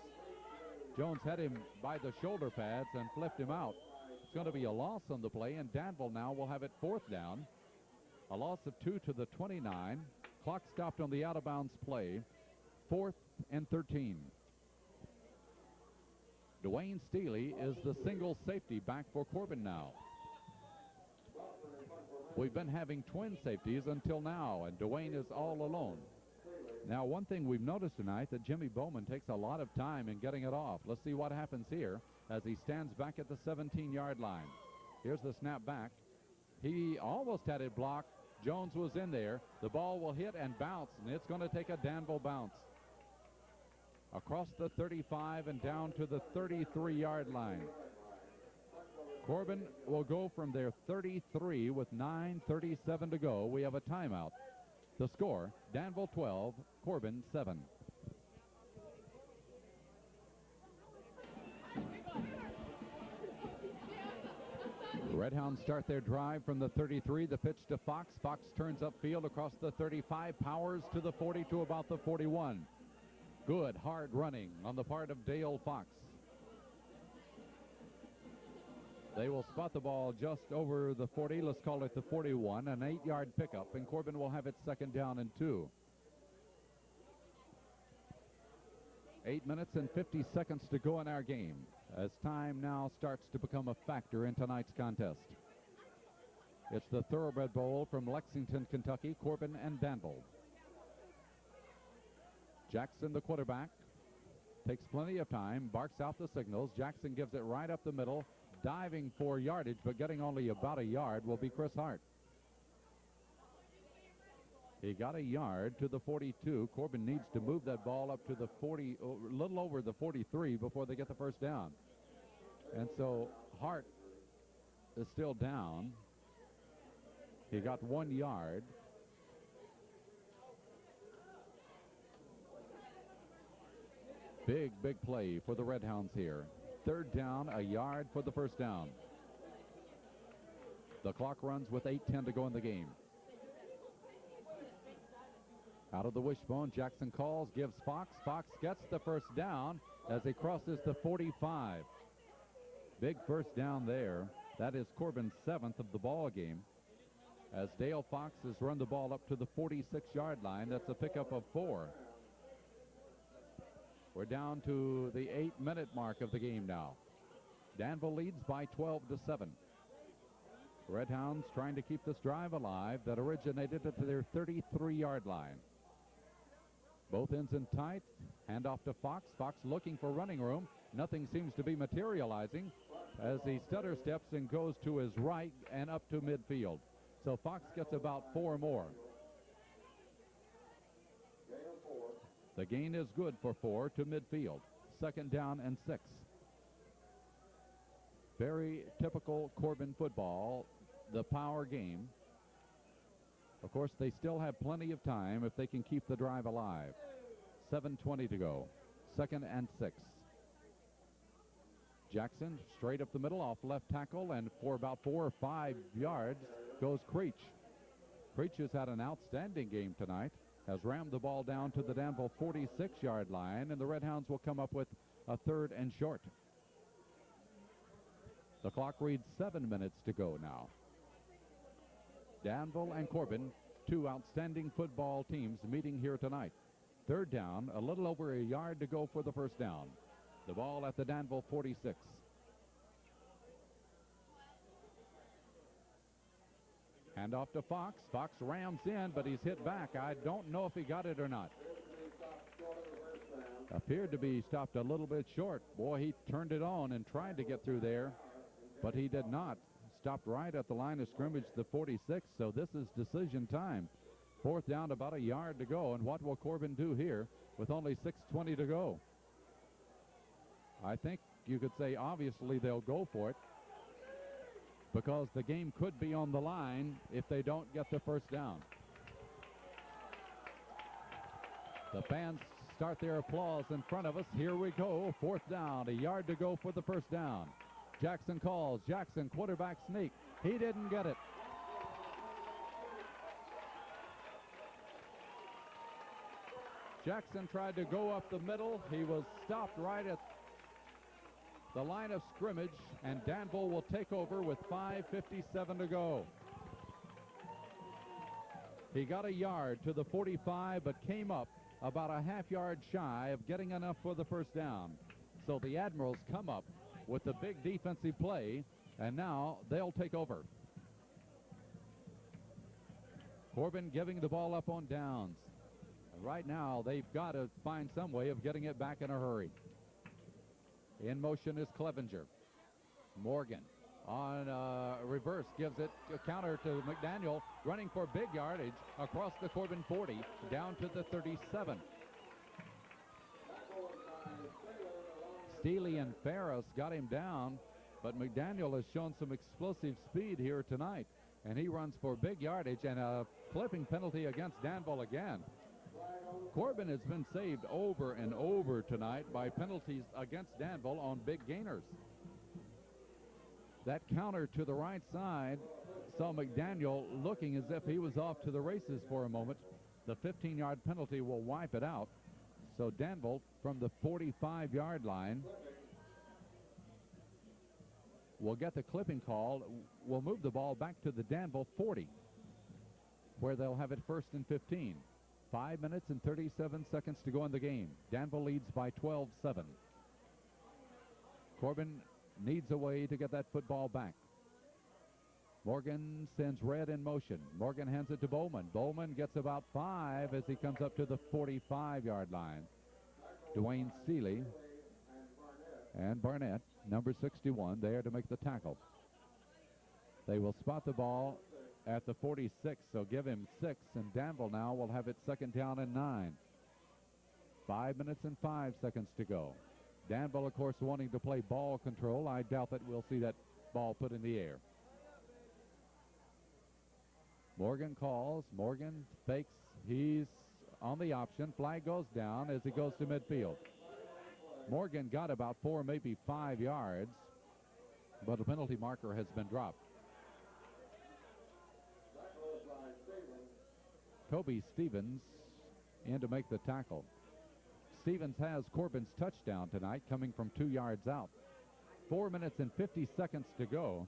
[SPEAKER 1] Jones had him by the shoulder pads and flipped him out. It's going to be a loss on the play, and Danville now will have it 4th down. A loss of 2 to the 29. Clock stopped on the out-of-bounds play. 4th and 13. Dwayne Steely is the single safety back for Corbin now. We've been having twin safeties until now, and Dwayne is all alone. Now, one thing we've noticed tonight, that Jimmy Bowman takes a lot of time in getting it off. Let's see what happens here as he stands back at the 17-yard line. Here's the snap back. He almost had it blocked. Jones was in there. The ball will hit and bounce, and it's going to take a Danville bounce. Across the 35 and down to the 33-yard line. Corbin will go from their 33 with 9:37 to go. We have a timeout. The score, Danville 12, Corbin 7. The Redhounds start their drive from the 33. The pitch to Fox. Fox turns upfield across the 35, powers to the 40 to about the 41. Good hard running on the part of Dale Fox. They will spot the ball just over the 40. Let's call it the 41. An 8-yard pickup, and Corbin will have it 2nd down and 2. 8 minutes and 50 seconds to go in our game, as time now starts to become a factor in tonight's contest. It's the Thoroughbred Bowl from Lexington, Kentucky, Corbin and Danville. Jackson, the quarterback, takes plenty of time, barks out the signals. Jackson gives it right up the middle, diving for yardage, but getting only about a yard will be Chris Hart. He got a yard to the 42. Corbin needs to move that ball up to the 40, a little over the 43 before they get the 1st down. And so Hart is still down. He got 1 yard. Big play for the Redhounds here. 3rd down, a yard for the 1st down. The clock runs with 8:10 to go in the game. Out of the wishbone, Jackson calls, gives Fox. Fox gets the 1st down as he crosses the 45. Big 1st down there. That is Corbin's 7th of the ball game. As Dale Fox has run the ball up to the 46-yard line, that's a pickup of 4. We're down to the 8-minute mark of the game now. Danville leads by 12-7. Redhounds trying to keep this drive alive that originated at their 33-yard line. Both ends in tight. Hand off to Fox. Fox looking for running room. Nothing seems to be materializing as he stutter steps and goes to his right and up to midfield. So Fox gets about 4 more. The gain is good for 4 to midfield. 2nd down and 6. Very typical Corbin football, the power game. Of course, they still have plenty of time if they can keep the drive alive. 7:20 to go. 2nd and 6. Jackson straight up the middle off left tackle, and for about 4 or 5 yards goes Creech. Creech has had an outstanding game tonight. Has rammed the ball down to the Danville 46-yard line, and the Redhounds will come up with a 3rd and short. The clock reads 7 minutes to go now. Danville and Corbin, 2 outstanding football teams meeting here tonight. 3rd down, a little over a yard to go for the 1st down. The ball at the Danville 46. Hand off to Fox. Fox rams in, but he's hit back. I don't know if he got it or not. Appeared to be stopped a little bit short. Boy, he turned it on and tried to get through there, but he did not. Stopped right at the line of scrimmage, the 46, so this is decision time. 4th down, about a yard to go, and what will Corbin do here with only 6:20 to go? I think you could say obviously they'll go for it, because the game could be on the line if they don't get the 1st down. The fans start their applause in front of us. Here we go. 4th down. A yard to go for the first down. Jackson calls. Jackson, quarterback sneak. He didn't get it. Jackson tried to go up the middle. He was stopped right at the line of scrimmage, and Danville will take over with 5:57 to go. He got a yard to the 45, but came up about a half yard shy of getting enough for the first down. So the Admirals come up with the big defensive play, and now they'll take over. Corbin giving the ball up on downs. Right now, they've got to find some way of getting it back in a hurry. In motion is Clevenger. Morgan on reverse gives it a counter to McDaniel, running for big yardage across the Corbin 40 down to the 37. Steele and Ferris got him down, but McDaniel has shown some explosive speed here tonight, and he runs for big yardage and a clipping penalty against Danville again. Corbin has been saved over and over tonight by penalties against Danville on big gainers. That counter to the right side saw McDaniel looking as if he was off to the races for a moment. The 15-yard penalty will wipe it out. So Danville from the 45-yard line will get the clipping call. Will move the ball back to the Danville 40, where they'll have it 1st and 15. 5 minutes and 37 seconds to go in the game. Danville leads by 12-7. Corbin needs a way to get that football back. Morgan sends Red in motion. Morgan hands it to Bowman. Bowman gets about 5 as he comes up to the 45-yard line. Dwayne Steele and Barnett, number 61, there to make the tackle. They will spot the ball at the 46, so give him 6, and Danville now will have it 2nd down and 9. 5 minutes and 5 seconds to go. Danville, of course, wanting to play ball control. I doubt that we'll see that ball put in the air. Morgan calls. Morgan fakes. He's on the option. Flag goes down as he goes to midfield. Morgan got about 4, maybe 5 yards, but the penalty marker has been dropped. Toby Stevens in to make the tackle. Stevens has Corbin's touchdown tonight, coming from 2 yards out. 4 minutes and 50 seconds to go.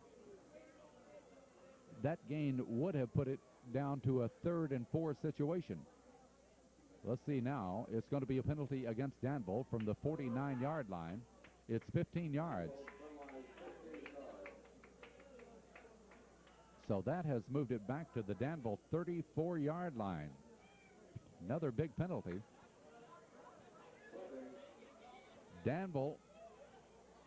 [SPEAKER 1] That gain would have put it down to a 3rd and 4 situation. Let's see now. It's going to be a penalty against Danville from the 49-yard line. It's 15 yards. So that has moved it back to the Danville 34-yard line. Another big penalty. Danville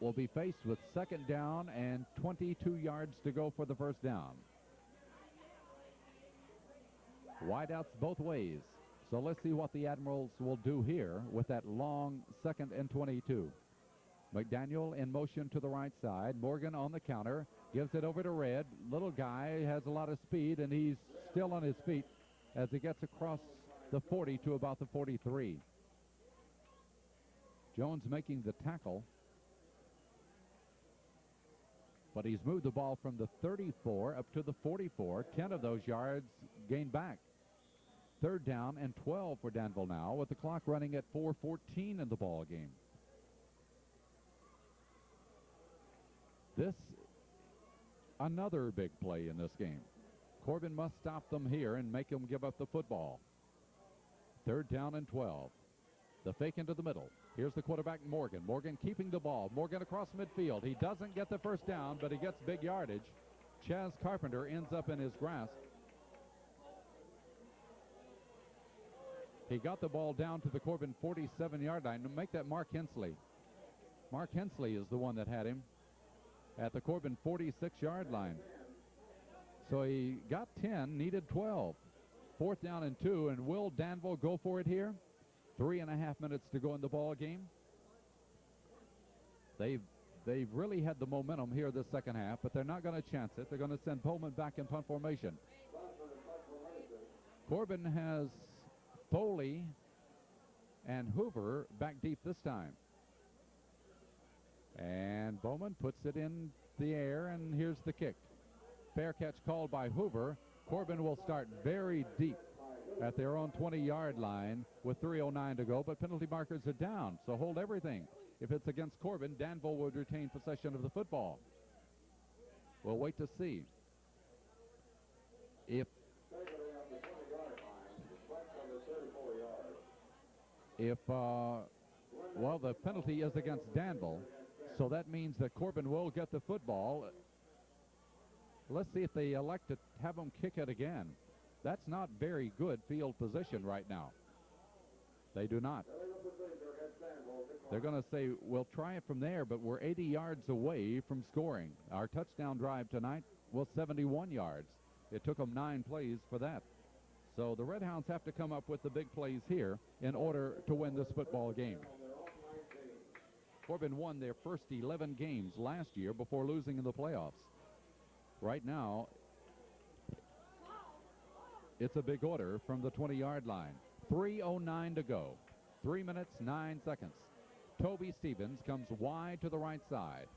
[SPEAKER 1] will be faced with 2nd down and 22 yards to go for the first down. Wideouts both ways. So let's see what the Admirals will do here with that long 2nd and 22. McDaniel in motion to the right side. Morgan on the counter. Gives it over to Red. Little guy has a lot of speed, and he's still on his feet as he gets across the 40 to about the 43. Jones making the tackle. But he's moved the ball from the 34 up to the 44. 10 of those yards gained back. 3rd down and 12 for Danville now, with the clock running at 4:14 in the ball game. This another big play in this game. Corbin must stop them here and make them give up the football. 3rd down and 12. The fake into the middle. Here's the quarterback, Morgan. Morgan keeping the ball. Morgan across midfield. He doesn't get the first down, but he gets big yardage. Chaz Carpenter ends up in his grasp. He got the ball down to the Corbin 47-yard line. Make that Mark Hensley. Mark Hensley is the one that had him at the Corbin 46-yard line. So he got 10, needed 12. 4th down and 2, and will Danville go for it here? 3.5 minutes to go in the ball game. They've really had the momentum here this second half, but they're not going to chance it. They're going to send Pullman back in punt formation. Corbin has Foley and Hoover back deep this time. And Bowman puts it in the air, and here's the kick. Fair catch called by Hoover. Corbin will start very deep at their own 20-yard line with 3:09 to go, but penalty markers are down, so hold everything. If it's against Corbin, Danville would retain possession of the football. We'll wait to see. Well, the penalty is against Danville, so that means that Corbin will get the football. Let's see if they elect to have them kick it again. That's not very good field position right now. They do not. They're going to say, we'll try it from there, but we're 80 yards away from scoring. Our touchdown drive tonight was 71 yards. It took them 9 plays for that. So the Red Hounds have to come up with the big plays here in order to win this football game. Corbin won their first 11 games last year before losing in the playoffs. Right now, it's a big order from the 20-yard line. 3:09 to go. 3 minutes, 9 seconds. Toby Stevens comes wide to the right side.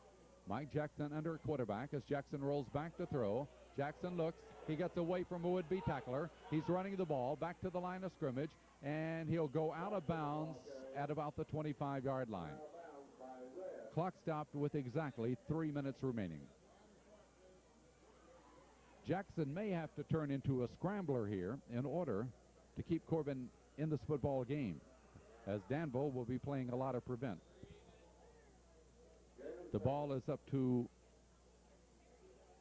[SPEAKER 1] Mike Jackson under quarterback as Jackson rolls back to throw. Jackson looks. He gets away from a would-be tackler. He's running the ball back to the line of scrimmage, and he'll go out of bounds at about the 25-yard line. Clock stopped with exactly 3 minutes remaining. Jackson may have to turn into a scrambler here in order to keep Corbin in this football game, as Danville will be playing a lot of prevent. The ball is up to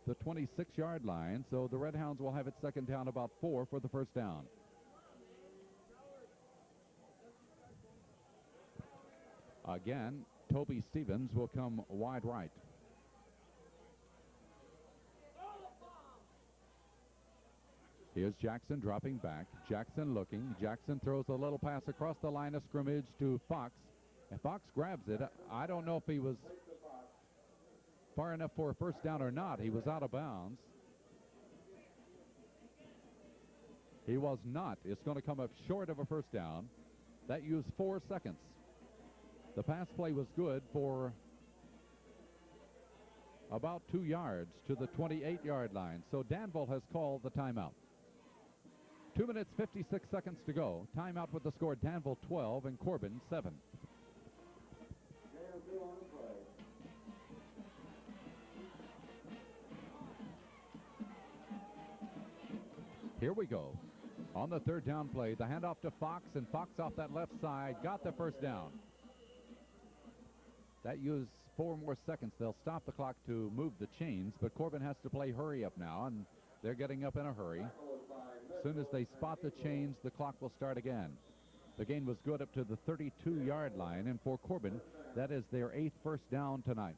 [SPEAKER 1] the 26-yard line, so the Red Hounds will have it second down, about 4 for the first down. Again, Toby Stevens will come wide right. Here's Jackson dropping back. Jackson looking. Jackson throws a little pass across the line of scrimmage to Fox. And Fox grabs it. I don't know if he was far enough for a first down or not. He was out of bounds. He was not. It's going to come up short of a first down. That used 4 seconds. The pass play was good for about 2 yards to the 28-yard line. So Danville has called the timeout. 2 minutes, 56 seconds to go. Timeout with the score, Danville 12 and Corbin 7. Here we go. On the third down play, the handoff to Fox, and Fox off that left side got the first down. That used 4 more seconds. They'll stop the clock to move the chains, but Corbin has to play hurry up now, and they're getting up in a hurry. As soon as they spot the chains, the clock will start again. The gain was good up to the 32-yard line, and for Corbin, that is their 8th first down tonight.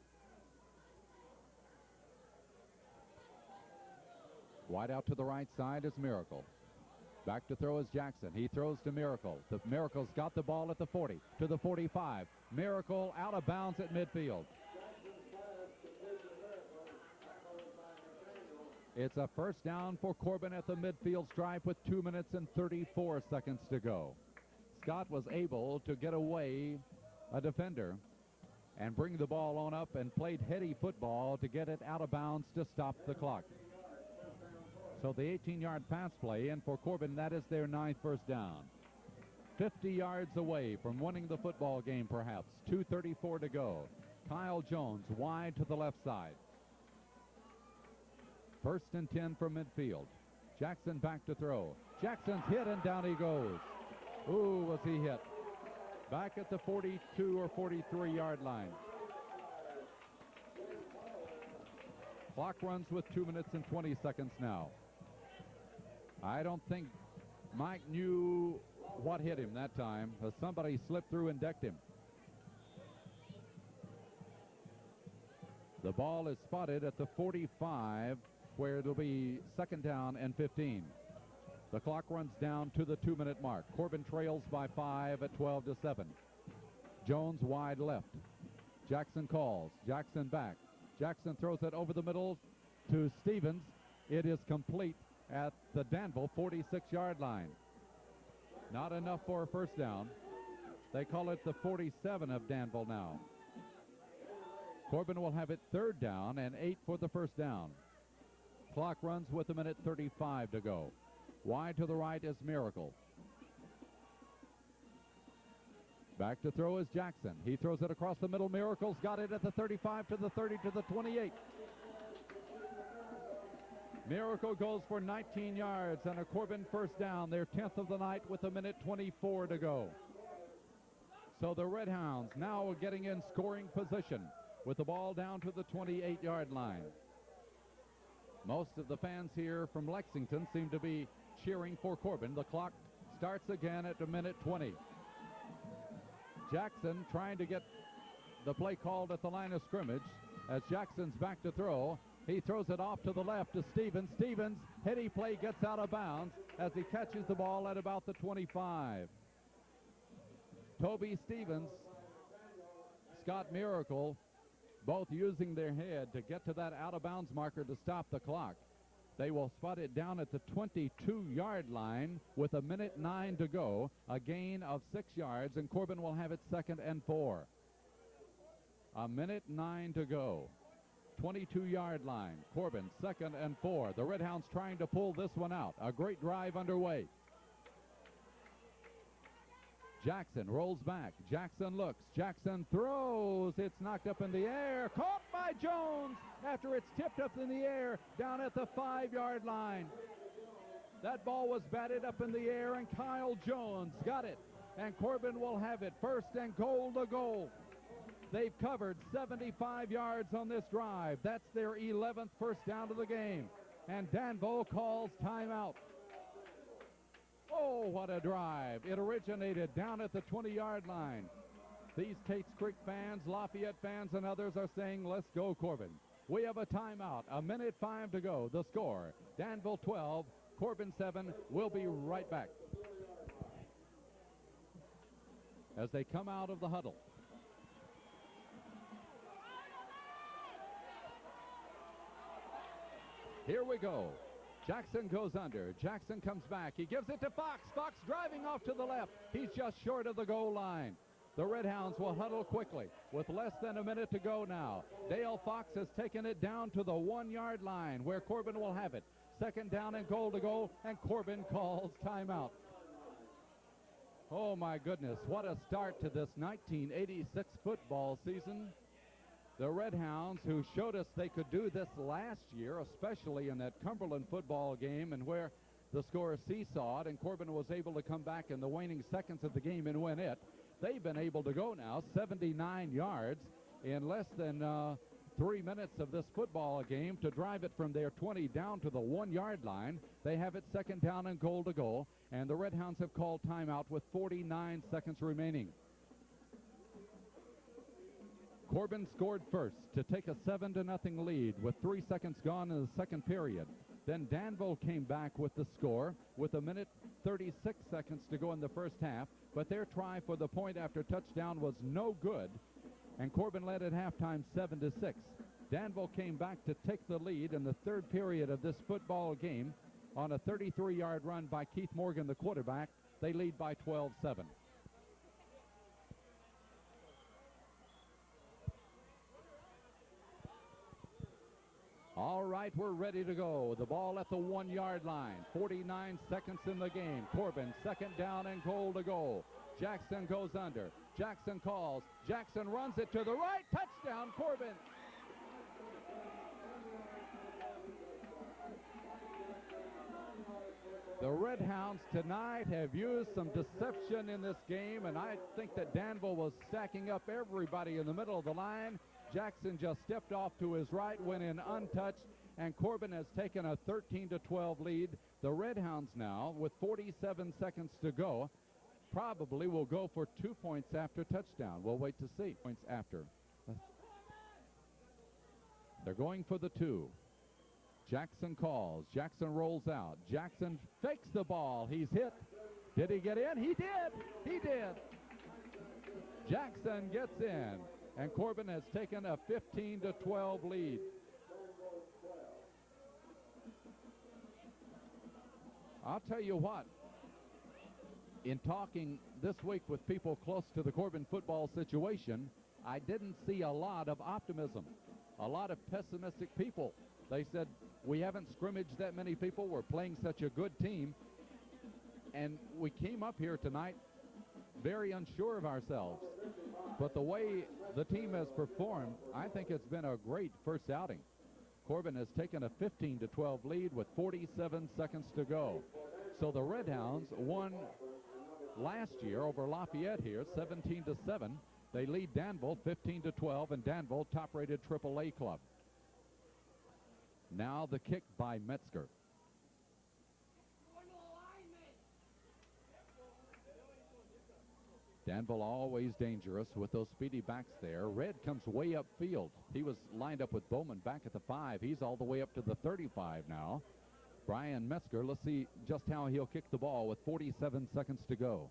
[SPEAKER 1] Wide out to the right side is Miracle. Back to throw is Jackson. He throws to Miracle. The Miracle's got the ball at the 40, to the 45. Miracle out of bounds at midfield. It's a first down for Corbin at the midfield stripe with 2 minutes and 34 seconds to go. Scott was able to get away a defender and bring the ball on up and played heady football to get it out of bounds to stop the clock. So the 18-yard pass play, and for Corbin, that is their 9th first down. 50 yards away from winning the football game, perhaps. 2:34 to go. Kyle Jones wide to the left side. 1st and 10 from midfield. Jackson back to throw. Jackson's hit, and down he goes. Ooh, was he hit. Back at the 42 or 43-yard line. Clock runs with 2 minutes and 20 seconds now. I don't think Mike knew what hit him that time, as somebody slipped through and decked him. The ball is spotted at the 45, where it'll be second down and 15. The clock runs down to the 2-minute mark. Corbin trails by 5 at 12-7. Jones wide left. Jackson calls. Jackson back. Jackson throws it over the middle to Stevens. It is complete at the Danville 46-yard line. Not enough for a first down. They call it the 47 of Danville now. Corbin will have it 3rd down and 8 for the first down. Clock runs with 1:35 to go. Wide to the right is Miracle. Back to throw is Jackson. He throws it across the middle. Miracle's got it at the 35 to the 30 to the 28. Miracle goes for 19 yards and a Corbin first down, their 10th of the night with 1:24 to go. So the Red Hounds now are getting in scoring position with the ball down to the 28-yard line. Most of the fans here from Lexington seem to be cheering for Corbin. The clock starts again at 1:20. Jackson trying to get the play called at the line of scrimmage as Jackson's back to throw. He throws it off to the left to Stevens. Stevens, heady play, gets out of bounds as he catches the ball at about the 25. Toby Stevens, Scott Miracle, both using their head to get to that out-of-bounds marker to stop the clock. They will spot it down at the 22-yard line with 1:09 to go, a gain of 6 yards, and Corbin will have it 2nd and 4. 1:09 to go. 22-yard line. Corbin, 2nd and 4. The Red Hounds trying to pull this one out. A great drive underway. Jackson rolls back. Jackson looks. Jackson throws. It's knocked up in the air. Caught by Jones after it's tipped up in the air down at the 5-yard line. That ball was batted up in the air, and Kyle Jones got it. And Corbin will have it 1st and goal to goal. They've covered 75 yards on this drive. That's their 11th first down of the game. And Danville calls timeout. Oh, what a drive. It originated down at the 20-yard line. These Tates Creek fans, Lafayette fans, and others are saying, let's go, Corbin. We have a timeout. 1:05 to go. The score, Danville 12, Corbin 7. We'll be right back. As they come out of the huddle. Here we go. Jackson goes under. Jackson comes back. He gives it to Fox. Fox driving off to the left. He's just short of the goal line. The Red Hounds will huddle quickly with less than a minute to go now. Dale Fox has taken it down to the 1-yard line where Corbin will have it. 2nd down and goal to go, and Corbin calls timeout. Oh, my goodness. What a start to this 1986 football season. The Red Hounds, who showed us they could do this last year, especially in that Cumberland football game and where the score seesawed and Corbin was able to come back in the waning seconds of the game and win it. They've been able to go now 79 yards in less than 3 minutes of this football game to drive it from their 20 down to the 1-yard line. They have it 2nd down and goal to go, and the Red Hounds have called timeout with 49 seconds remaining. Corbin scored first to take a 7-0 lead with 3 seconds gone in the second period. Then Danville came back with the score with 1:36 to go in the first half, but their try for the point after touchdown was no good, and Corbin led at halftime 7-6. Danville came back to take the lead in the 3rd period of this football game on a 33-yard run by Keith Morgan, the quarterback. They lead by 12-7. All right, we're ready to go. The ball at the 1-yard line. 49 seconds in the game. Corbin, 2nd down and goal to go. Jackson goes under. Jackson calls. Jackson runs it to the right. Touchdown, Corbin. The Red Hounds tonight have used some deception in this game, and I think that Danville was stacking up everybody in the middle of the line. Jackson just stepped off to his right, went in untouched, and Corbin has taken a 13-12 lead. The Red Hounds now, with 47 seconds to go, probably will go for 2 points after touchdown. We'll wait to see. Points after. They're going for the 2. Jackson calls. Jackson rolls out. Jackson fakes the ball. He's hit. Did he get in? He did. He did. Jackson gets in, and Corbin has taken a 15-12 lead. I'll tell you what. In talking this week with people close to the Corbin football situation, I didn't see a lot of optimism, a lot of pessimistic people. They said, we haven't scrimmaged that many people. We're playing such a good team. And we came up here tonight very unsure of ourselves. But the way the team has performed, I think it's been a great first outing. Corbin has taken a 15-12 lead with 47 seconds to go. So the Red Hounds won last year over Lafayette here, 17-7. They lead Danville 15-12, and Danville top-rated AAA club. Now the kick by Metzger. Danville always dangerous with those speedy backs there. Red comes way upfield. He was lined up with Bowman back at the 5. He's all the way up to the 35 now. Brian Metzger, let's see just how he'll kick the ball with 47 seconds to go.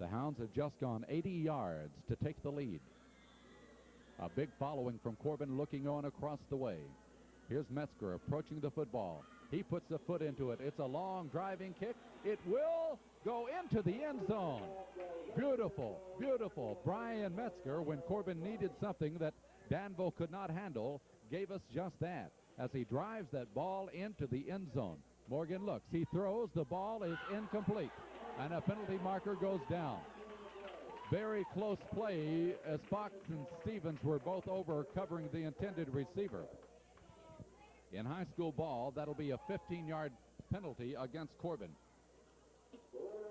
[SPEAKER 1] The Hounds have just gone 80 yards to take the lead. A big following from Corbin looking on across the way. Here's Metzger approaching the football. He puts a foot into it. It's a long driving kick. It will go into the end zone. Beautiful, beautiful. Brian Metzger, when Corbin needed something that Danville could not handle, gave us just that as he drives that ball into the end zone. Morgan looks. He throws. The ball is incomplete, and a penalty marker goes down. Very close play as Fox and Stevens were both over covering the intended receiver. In high school ball, that'll be a 15-yard penalty against Corbin.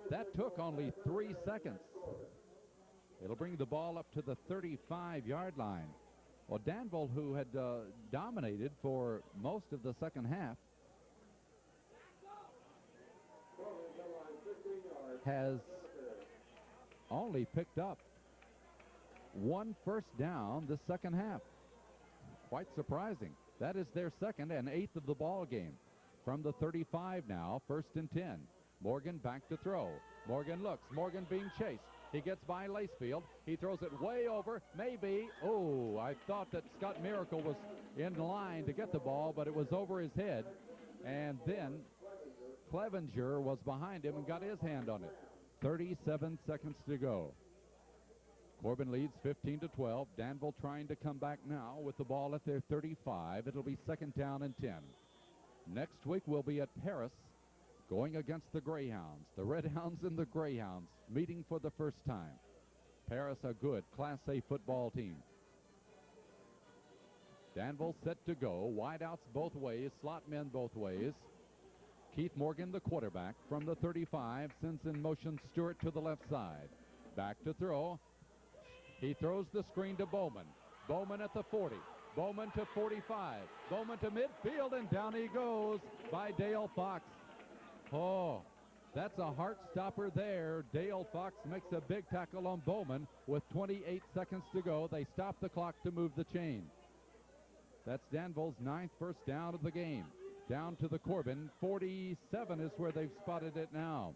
[SPEAKER 1] That took only 3 seconds. It'll bring the ball up to the 35-yard line. Well, Danville, who had dominated for most of the second half, has only picked up 1 first down this second half. Quite surprising. That is their second and 8th of the ball game. From the 35 now, 1st and 10. Morgan back to throw. Morgan looks. Morgan being chased. He gets by Lacefield. He throws it way over. Maybe. Oh, I thought that Scott Miracle was in line to get the ball, but it was over his head. And then Clevenger was behind him and got his hand on it. 37 seconds to go. Corbin leads 15-12. Danville trying to come back now with the ball at their 35. It'll be 2nd down and 10. Next week we'll be at Paris going against the Greyhounds. The Red Hounds and the Greyhounds meeting for the first time. Paris, a good Class A football team. Danville set to go. Wideouts both ways, slot men both ways. Keith Morgan, the quarterback, from the 35, sends in motion Stewart to the left side. Back to throw. He throws the screen to Bowman. Bowman at the 40. Bowman to 45. Bowman to midfield, and down he goes by Dale Fox. Oh, that's a heart stopper there. Dale Fox makes a big tackle on Bowman with 28 seconds to go. They stop the clock to move the chain. That's Danville's 9th first down of the game. Down to the Corbin. 47 is where they've spotted it now.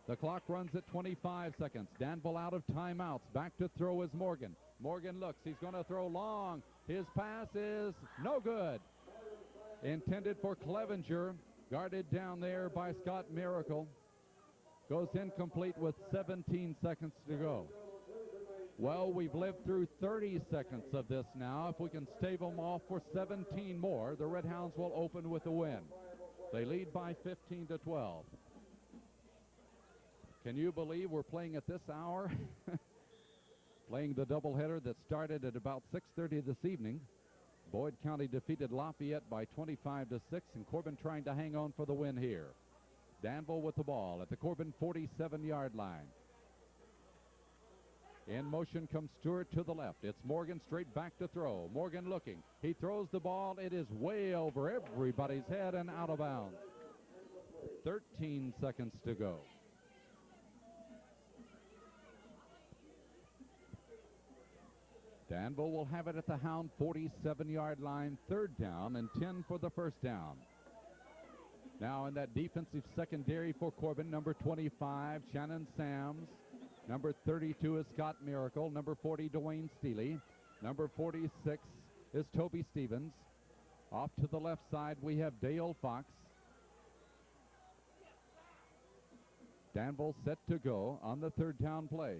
[SPEAKER 1] The clock runs at 25 seconds. Danville out of timeouts. Back to throw is Morgan. Morgan looks. He's going to throw long. His pass is no good. Intended for Clevenger. Guarded down there by Scott Miracle. Goes incomplete with 17 seconds to go. Well, we've lived through 30 seconds of this now. If we can stave them off for 17 more, the Red Hounds will open with a win. They lead by 15-12. Can you believe we're playing at this hour? Playing the doubleheader that started at about 6:30 this evening. Boyd County defeated Lafayette by 25-6, and Corbin trying to hang on for the win here. Danville with the ball at the Corbin 47-yard line. In motion comes Stewart to the left. It's Morgan straight back to throw. Morgan looking. He throws the ball. It is way over everybody's head and out of bounds. 13 seconds to go. Danville will have it at the Hound 47-yard line, 3rd down and 10 for the first down. Now in that defensive secondary for Corbin, number 25, Shannon Sams. Number 32 is Scott Miracle. Number 40, Dwayne Steely. Number 46 is Toby Stevens. Off to the left side, we have Dale Fox. Danville set to go on the third down play.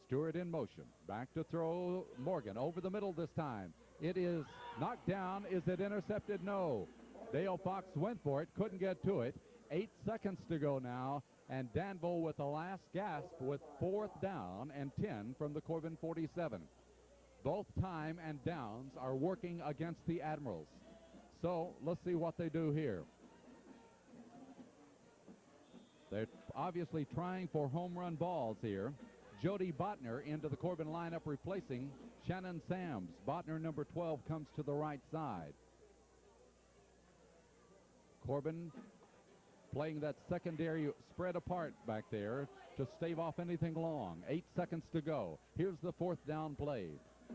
[SPEAKER 1] Stewart in motion. Back to throw. Morgan over the middle this time. It is knocked down. Is it intercepted? No. Dale Fox went for it. Couldn't get to it. 8 seconds to go now. And Danville with the last gasp with 4th down and 10 from the Corbin 47. Both time and downs are working against the Admirals. So let's see what they do here. They're obviously trying for home run balls here. Jody Botner into the Corbin lineup replacing Shannon Sams. Botner, number 12, comes to the right side. Corbin playing that secondary spread apart back there to stave off anything long. 8 seconds to go. Here's the 4th down play.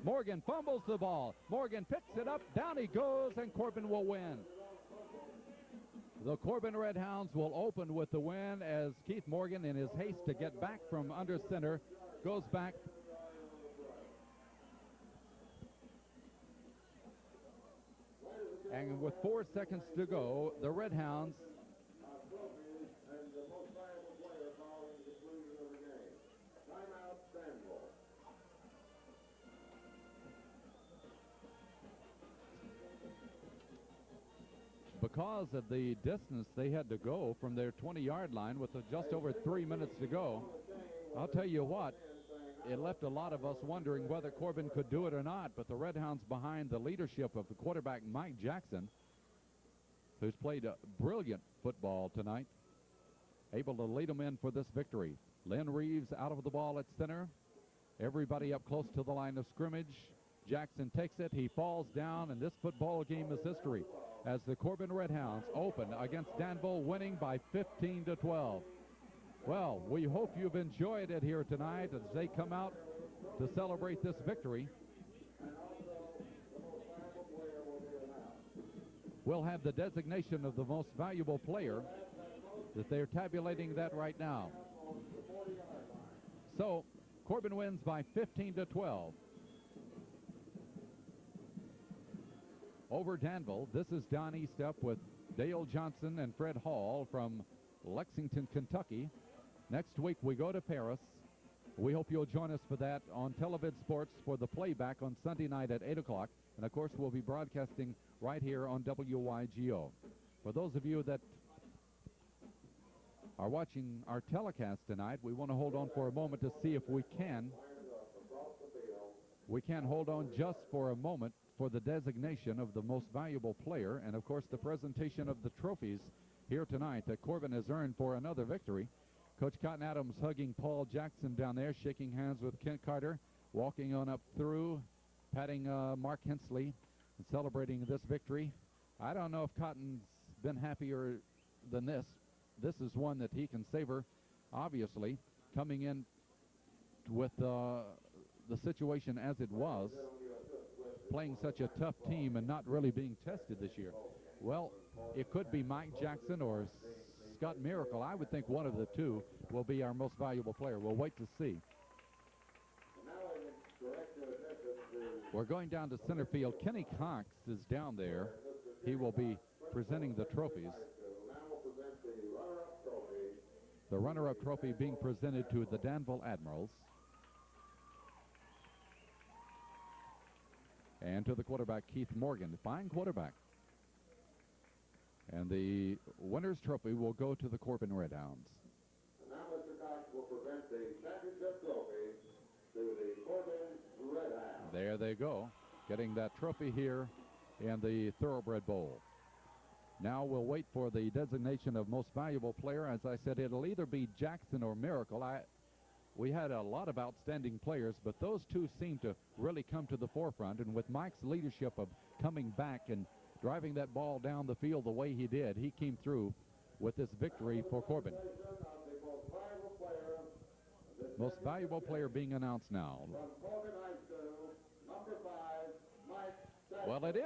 [SPEAKER 1] Morgan fumbles the ball. Morgan picks it up. Down he goes, and Corbin will win. The Corbin Red Hounds will open with the win as Keith Morgan, in his haste to get back from under center, goes back. And with 4 seconds to go, the Red Hounds because of the distance they had to go from their 20-yard line with just over 3 minutes to go. I'll tell you what, it left a lot of us wondering whether Corbin could do it or not, but the Red Hounds, behind the leadership of the quarterback Mike Jackson, who's played a brilliant football tonight, able to lead them in for this victory. Lynn Reeves out of the ball at center. Everybody up close to the line of scrimmage. Jackson takes it, he falls down, and this football game is history as the Corbin Red Hounds open against Danville, winning by 15-12. Well, we hope you've enjoyed it here tonight as they come out to celebrate this victory. We'll have the designation of the most valuable player, that they're tabulating that right now. So, Corbin wins by 15-12. Over Danville, this is Don Eastup with Dale Johnson and Fred Hall from Lexington, Kentucky. Next week we go to Paris. We hope you'll join us for that on Televid Sports for the playback on Sunday night at 8 o'clock. And of course we'll be broadcasting right here on WYGO. For those of you that are watching our telecast tonight, we want to hold on for a moment to see if we can hold on just for a moment for the designation of the most valuable player, and of course the presentation of the trophies here tonight that Corbin has earned for another victory. Coach Cotton Adams hugging Paul Jackson down there, shaking hands with Kent Carter, walking on up through, patting Mark Hensley, and celebrating this victory. I don't know if Cotton's been happier than this. This is one that he can savor, obviously, coming in with the situation as it was, playing such a tough team and not really being tested this year. Well, it could be Mike Jackson or Scott Miracle. I would think one of the two will be our most valuable player. We'll wait to see. We're going down to center field. Kenny Cox is down there. He will be presenting the trophies. The runner-up trophy being presented to the Danville Admirals. And to the quarterback, Keith Morgan, fine quarterback. And the winner's trophy will go to the Corbin Red Hounds.
[SPEAKER 3] And now Mr. Cox will present the championship trophy to the Corbin Red Hounds.
[SPEAKER 1] There they go, getting that trophy here in the Thoroughbred Bowl. Now we'll wait for the designation of most valuable player. As I said, it'll either be Jackson or Miracle. We had a lot of outstanding players, but those two seem to really come to the forefront. And with Mike's leadership of coming back and driving that ball down the field the way he did, he came through with this victory for Corbin. Most valuable player being announced now. Well, it is.